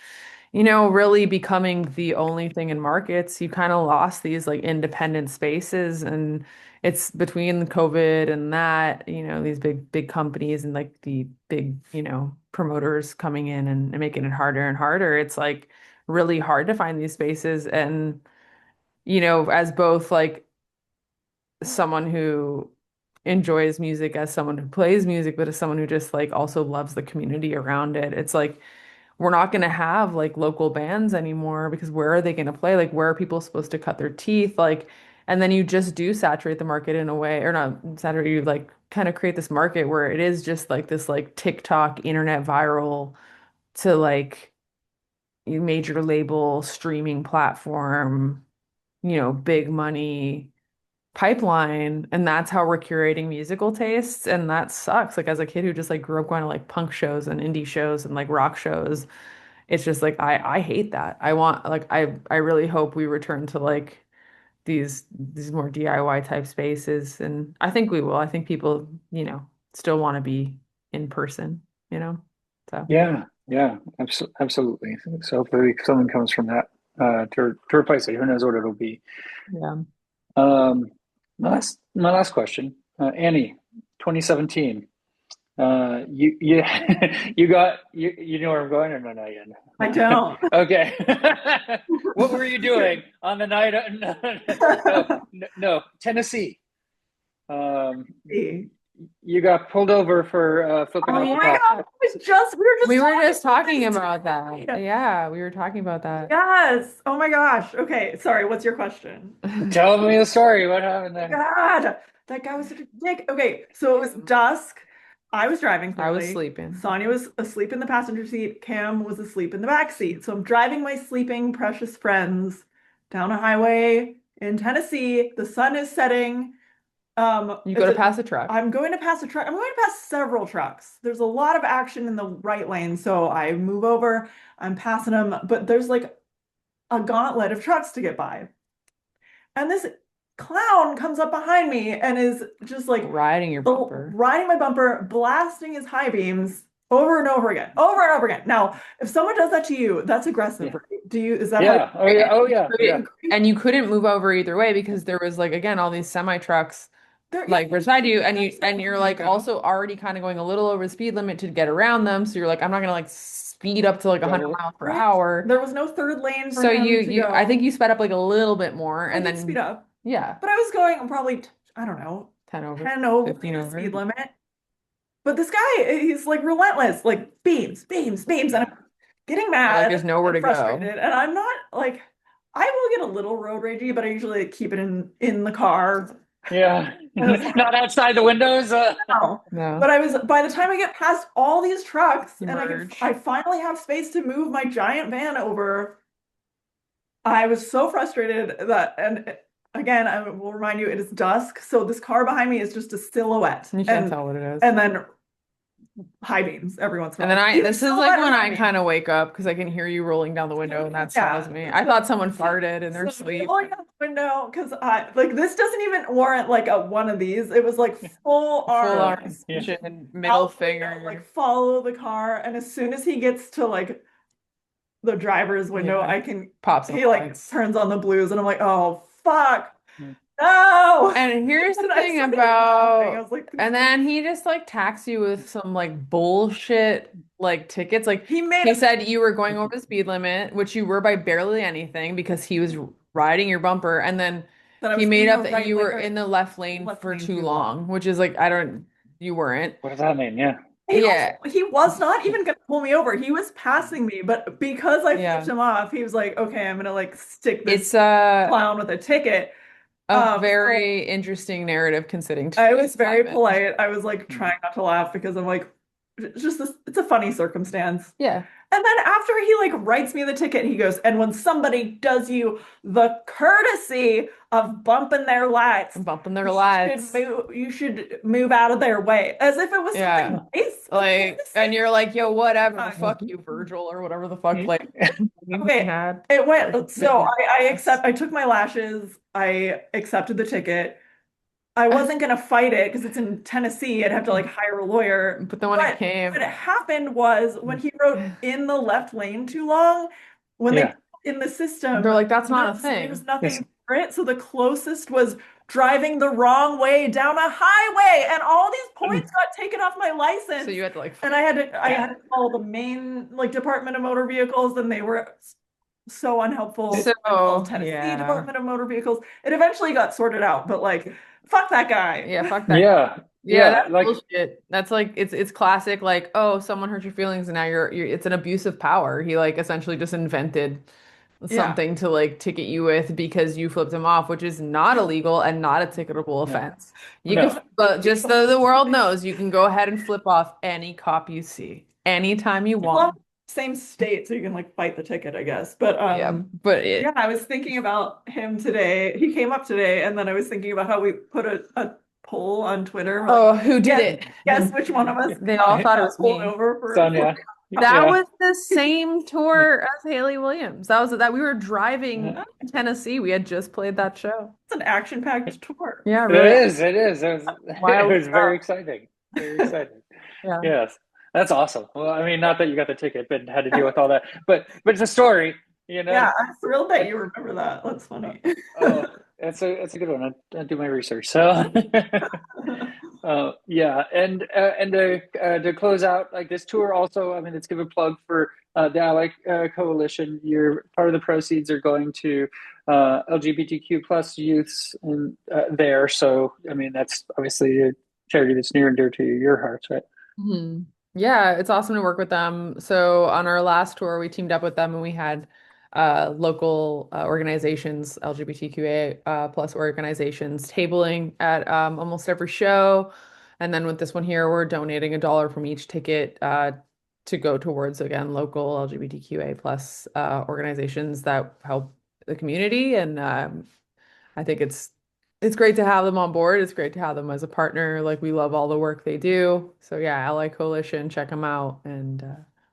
really becoming the only thing in markets, you kind of lost these like independent spaces. And it's between the COVID and that, these big companies and like the big, promoters coming in and making it harder and harder. It's like really hard to find these spaces. And, as both like someone who enjoys music, as someone who plays music, but as someone who just like also loves the community around it. It's like we're not going to have like local bands anymore because where are they going to play? Like where are people supposed to cut their teeth? Like, and then you just do saturate the market in a way, or not saturate, you like kind of create this market where it is just like this like TikTok internet viral to like major label streaming platform, big money pipeline, and that's how we're curating musical tastes, and that sucks. Like as a kid who just like grew up going to like punk shows and indie shows and like rock shows, it's just like I hate that. I want like I really hope we return to like these more DIY type spaces, and I think we will. I think people, still want to be in person, you know. So yeah, yeah, absolutely. So hopefully something comes from that to replace it. Who knows what it'll be? yeah. Um, my last question, Annie, 2017. You you know where I'm going or no, not I yet? don't. Okay. What were you doing on the night? No, no, no, no, Tennessee. Um, you got pulled over for flipping Oh off the my cop. God. We were just We were talking just talking about about that. this. Yeah, we were talking about that. Yes. Oh my gosh. Okay. Sorry. What's your question? Tell me the story. What happened there? God, that guy was such a dick. Okay, so it was dusk. I was driving I was clearly. sleeping. Sonia was asleep in the passenger seat. Cam was asleep in the back seat. So I'm driving my sleeping precious friends down a highway in Tennessee. The sun is setting. You go It's to a, pass a truck. I'm going to pass a truck. I'm going to pass several trucks. There's a lot of action in the right lane, so I move over. I'm passing them, but there's like a gauntlet of trucks to get by. And this clown comes up behind me and is just like Riding your bumper. riding my bumper, blasting his high beams over and over again, over and over again. Now, if someone does that to you, that's aggressive, Yeah. right? Is that how you Yeah. Oh yeah. Oh yeah. Yeah. And you couldn't move over either way because there was like again all these semi trucks yeah, like beside you, and you're like also already kind of going a little over the speed limit to get around them. So you're like, I'm not gonna like speed up to like 100 Double. miles per right? hour. There was no third lane for So him to I go. think you sped up like a little bit more, I and did speed then up, yeah, but I was going probably, I don't know, 10 over, 10 over 15 the over. speed limit. But this guy, he's like relentless, like beams, beams, beams. And Yeah. I'm getting You're like, mad there's nowhere and to go. frustrated. And I'm not like, I will get a little road ragey, but I usually keep it in the car. Yeah. And it's like, Not outside the windows. no. No, But by the time I get past all these trucks you and merge. I finally have space to move my giant van over, I was so frustrated that, and again, I will remind you, it is dusk. So this car behind me is just a silhouette. You can't tell what it is. And then high beams every once in a And then while. this is like when I kind of wake up because I can hear you rolling down the window, and that Yeah. startles me. I thought someone farted in their So sleep. rolling out the window because I like this doesn't even warrant like a one of these. It was like full Full arms, arms, and middle out the window, finger. like follow the car. And as soon as he gets to like the driver's window, Yeah. I can Pops he like lights. turns on the blues, and I'm like, oh fuck, no. And here's the And I'm thing I about, was like, and then he just like taxed you with some like bullshit like tickets. Like he made he said you were going over the speed limit, which you were by barely anything because he was riding your bumper, and then that I he was made in the up that right you lane were or in the left lane left for lane too too long. long, which is like I don't, you weren't. What does that mean? Yeah. Yeah, He was not even gonna pull me over. He was passing me, but because I flipped yeah. him off, he was like, okay, I'm gonna like stick this It's clown with a ticket. a So very interesting narrative considering I was today's very climate. polite. I was like Mhm. trying not to laugh because I'm like, it's just this, it's a funny circumstance. Yeah. And then after he like writes me the ticket, he goes, and when somebody does you the courtesy of bumping their lights, I'm bumping their lights. you should move out of their way. As if it was Yeah. something nice of him Like, to and say. you're like, yo, whatever, Uh, fuck you, Virgil, or whatever the fuck, like, he Okay, had. it went so Yes. I took my lashes, I accepted the ticket. I wasn't gonna fight it because it's in Tennessee. I'd have to like hire a lawyer. But then when it But what came, happened was when he wrote in the left lane too long, when they Yeah. put it in the system, they're like, that's not a there's thing. Yes. nothing for it. So the closest was driving the wrong way down a highway, and all these points got taken off my So license. you had to like, And I had to call the main like Department of Motor Vehicles, and they were so unhelpful. so, I called Tennessee yeah. Department of Motor Vehicles. It eventually got sorted out, but like, fuck that guy. Yeah, fuck that guy. Yeah. Yeah, Yeah. that's Like, bullshit. That's like it's classic like, oh, someone hurt your feelings and now you're it's an abuse of power. He like essentially just invented Yeah. something to like ticket you with because you flipped him off, which is not illegal and not a ticketable no, offense. You can, no. but just so the world knows, you can go ahead and flip off any cop you see anytime you Well, want. same state, so you can like fight the ticket, I guess. But Yeah, but yeah, I was thinking about him today. He came up today, and then I was thinking about how we put a poll on Twitter. Like, oh, who did guess, it? guess which one of us They all thought it got was pulled me. over for Sonia. That Yeah. was the same tour as Haley Williams. That was that we were driving Yeah. to Tennessee. We had just played that show. it's an action-packed tour. Yeah, It really is. It is. It wild was very stuff. exciting. Very exciting. Yeah. Yes. That's awesome. Well, I mean, not that you got the ticket, but had to deal with all that. But it's a story, you know. Yeah, I'm thrilled that you remember that. That's funny. Oh, that's a good one. I do my research. So, yeah, and to close out like this tour, also, I mean, let's give a plug for the Ally Coalition. You're part of the proceeds are going to LGBTQ plus youths and there. So, I mean, that's obviously a charity that's near and dear to your hearts, right? Mhm. Yeah, it's awesome to work with them. So on our last tour, we teamed up with them and we had local organizations, LGBTQA plus organizations, tabling at almost every show. And then with this one here, we're donating $1 from each ticket to go towards again local LGBTQA plus organizations that help the community. And I think it's great to have them on board. It's great to have them as a partner. Like we love all the work they do. So yeah, Ally Coalition, check them out. And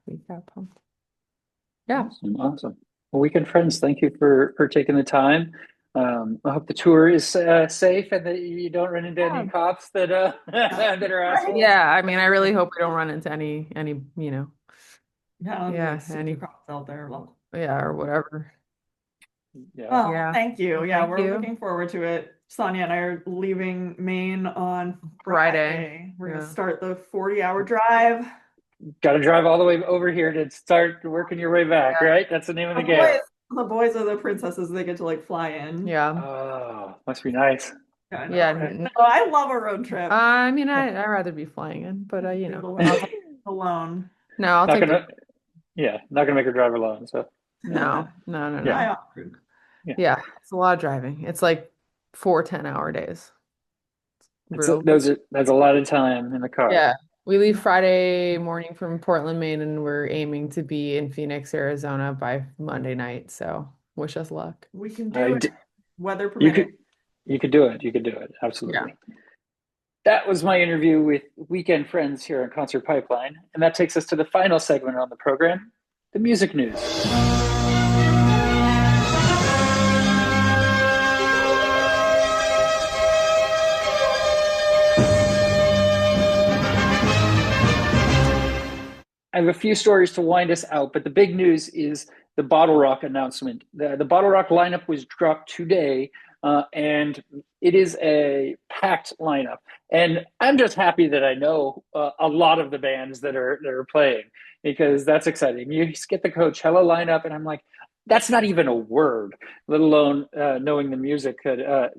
we got pumped. Yeah. Awesome, awesome. Well, weekend friends, thank you for taking the time. I hope the tour is safe and that you don't run into any Yeah. cops that that are assholes. Yeah, I mean, I really hope we don't run into any, Yeah, yeah, like super any, cops out there. Well, yeah, or whatever. Yeah. well, Yeah. thank you. Well, Yeah, thank we're you. looking forward to it. Sonia and I are leaving Maine on Friday. We're gonna Yeah. start the 40-hour drive. Got to drive all the way over here to start working your way back, Yeah. right? That's the name of The the game. boys are the princesses. They get to like fly in. Yeah. Oh, must be nice. Yeah, I know, Yeah. right? No, I love a road trip. I mean, I'd rather be flying in, but Alone. no, I'll Not take gonna, yeah, not gonna make her drive alone. So no. Yeah. I offered. Yeah, it's a lot of driving. It's like 4 10-hour days. Brutal. that's a lot of time in the car. Yeah. We leave Friday morning from Portland, Maine, and we're aiming to be in Phoenix, Arizona by Monday night. So wish us luck. We can I do it. d- Weather You permitting. could do it. You could do it. Absolutely. That was my interview with weekend friends here on Concert Pipeline, and that takes us to the final segment on the program, the music news. I have a few stories to wind us out, but the big news is the Bottle Rock announcement. The Bottle Rock lineup was dropped today, and it is a packed lineup. And I'm just happy that I know a lot of the bands that are playing, because that's exciting. You just get the Coachella lineup, and I'm like, that's not even a word, let alone knowing the music that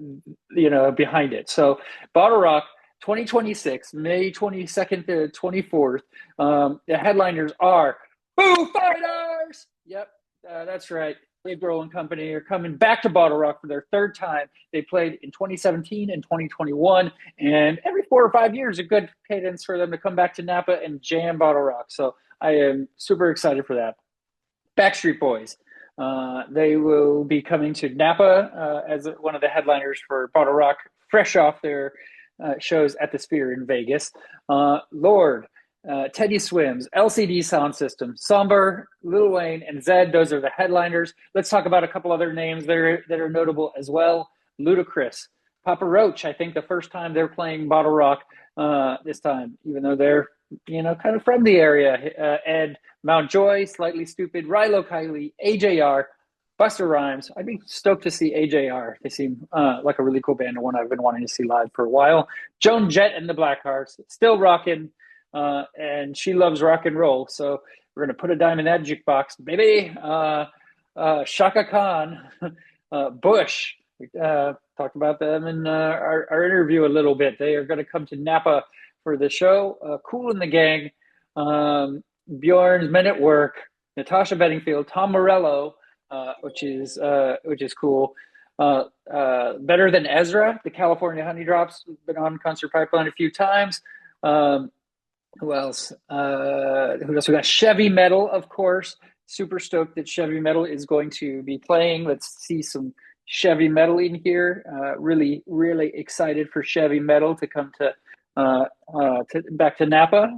behind it. So Bottle Rock 2026, May 22nd to 24th. The headliners are Foo Fighters. Yep, that's right. Dave Grohl and company are coming back to Bottle Rock for their third time. They played in 2017 and 2021, and every 4 or 5 years, a good cadence for them to come back to Napa and jam Bottle Rock. So I am super excited for that. Backstreet Boys. They will be coming to Napa as one of the headliners for Bottle Rock, fresh off their shows at the Sphere in Vegas. Lord, Teddy Swims, LCD Sound System, Somber, Lil Wayne, and Zedd. Those are the headliners. Let's talk about a couple other names that are notable as well. Ludacris, Papa Roach. I think the first time they're playing Bottle Rock this time, even though they're kind of from the area. And Mount Joy, Slightly Stupid, Rilo Kiley, AJR, Buster Rhymes. I'd be stoked to see AJR. They seem like a really cool band, and one I've been wanting to see live for a while. Joan Jett and the Blackhearts, still rocking, and she loves rock and roll. So we're going to put a dime in that jukebox, baby. Shaka Khan, Bush. We talked about them in our interview a little bit. They are going to come to Napa for the show. Kool and the Gang, Bjorn's Men at Work, Natasha Bedingfield, Tom Morello, which is cool. Better Than Ezra, the California Honey Drops, been on Concert Pipeline a few times. Who else? Who else? We got Chevy Metal, of course. Super stoked that Chevy Metal is going to be playing. Let's see some Chevy Metal in here. Really, really excited for Chevy Metal to come back to Napa.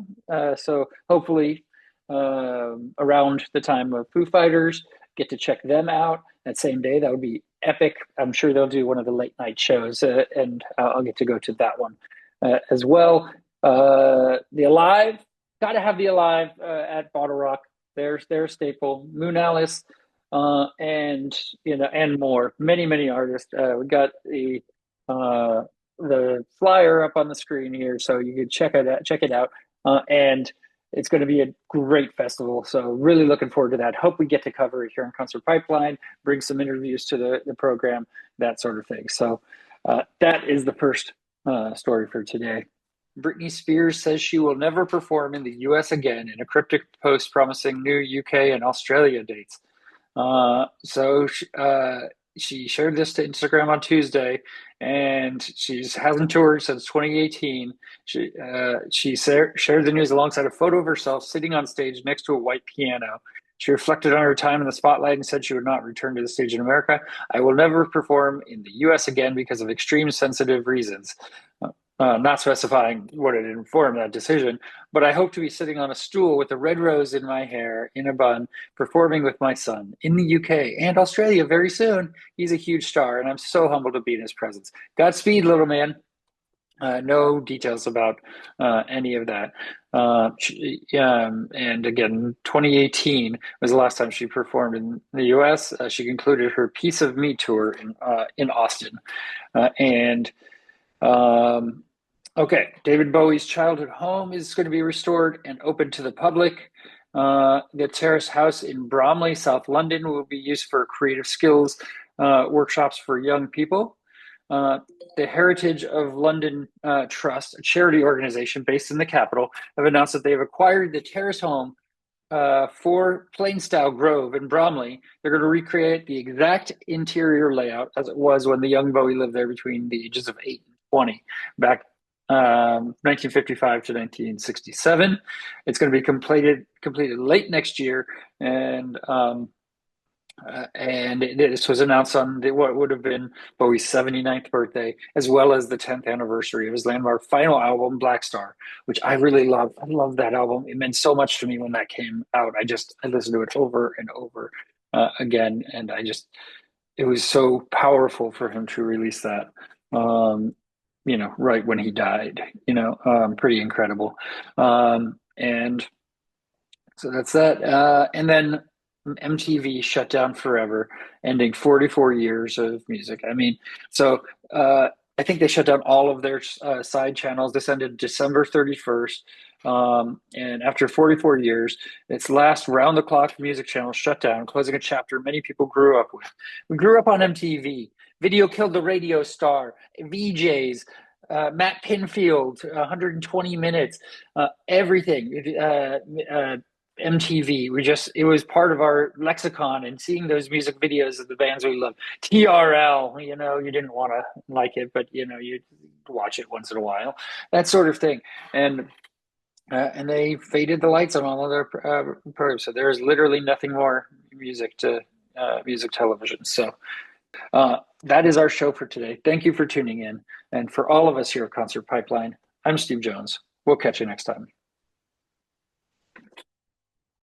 So hopefully around the time of Foo Fighters, get to check them out that same day. That would be epic. I'm sure they'll do one of the late night shows, and I'll get to go to that one as well. The Alive, got to have the Alive at Bottle Rock. There's their staple. Moon Alice, and more. Many artists. We got the flyer up on the screen here, so you can check it out. And it's going to be a great festival. So really looking forward to that. Hope we get to cover it here on Concert Pipeline, bring some interviews to the program, that sort of thing. So that is the first story for today. Britney Spears says she will never perform in the US again in a cryptic post promising new UK and Australia dates. So she shared this to Instagram on Tuesday, and she hasn't toured since 2018. She shared the news alongside a photo of herself sitting on stage next to a white piano. She reflected on her time in the spotlight and said she would not return to the stage in America. I will never perform in the US again because of extreme sensitive reasons. Not specifying what had informed that decision, but I hope to be sitting on a stool with a red rose in my hair in a bun, performing with my son in the UK and Australia very soon. He's a huge star, and I'm so humbled to be in his presence. Godspeed, little man. No details about any of that. And again, 2018 was the last time she performed in the US. She concluded her Piece of Me tour in Austin. Okay, David Bowie's childhood home is going to be restored and open to the public. The Terrace House in Bromley, South London, will be used for creative skills workshops for young people. The Heritage of London Trust, a charity organization based in the capital, have announced that they have acquired the Terrace home for Plainstyle Grove in Bromley. They're going to recreate the exact interior layout as it was when the young Bowie lived there between the ages of 8 and 20, back 1955 to 1967. It's going to be completed late next year, and this was announced on what would have been Bowie's 79th birthday, as well as the 10th anniversary of his landmark final album, Black Star, which I really love. I love that album. It meant so much to me when that came out. I listened to it over and over again, and it was so powerful for him to release that. Right when he died, pretty incredible. And so that's that. And then MTV shut down forever, ending 44 years of music. I mean, so I think they shut down all of their side channels. This ended December 31st. And after 44 years, its last round the clock music channel shut down, closing a chapter many people grew up with. We grew up on MTV. Video killed the radio star, VJs, Matt Pinfield, 120 minutes, everything. MTV. It was part of our lexicon, and seeing those music videos of the bands we love. TRL, you didn't want to like it, but you watch it once in a while, that sort of thing. And they faded the lights on all of their programs. So there's literally nothing more music television. So that is our show for today. Thank you for tuning in. And for all of us here at Concert Pipeline, I'm Steve Jones. We'll catch you next time.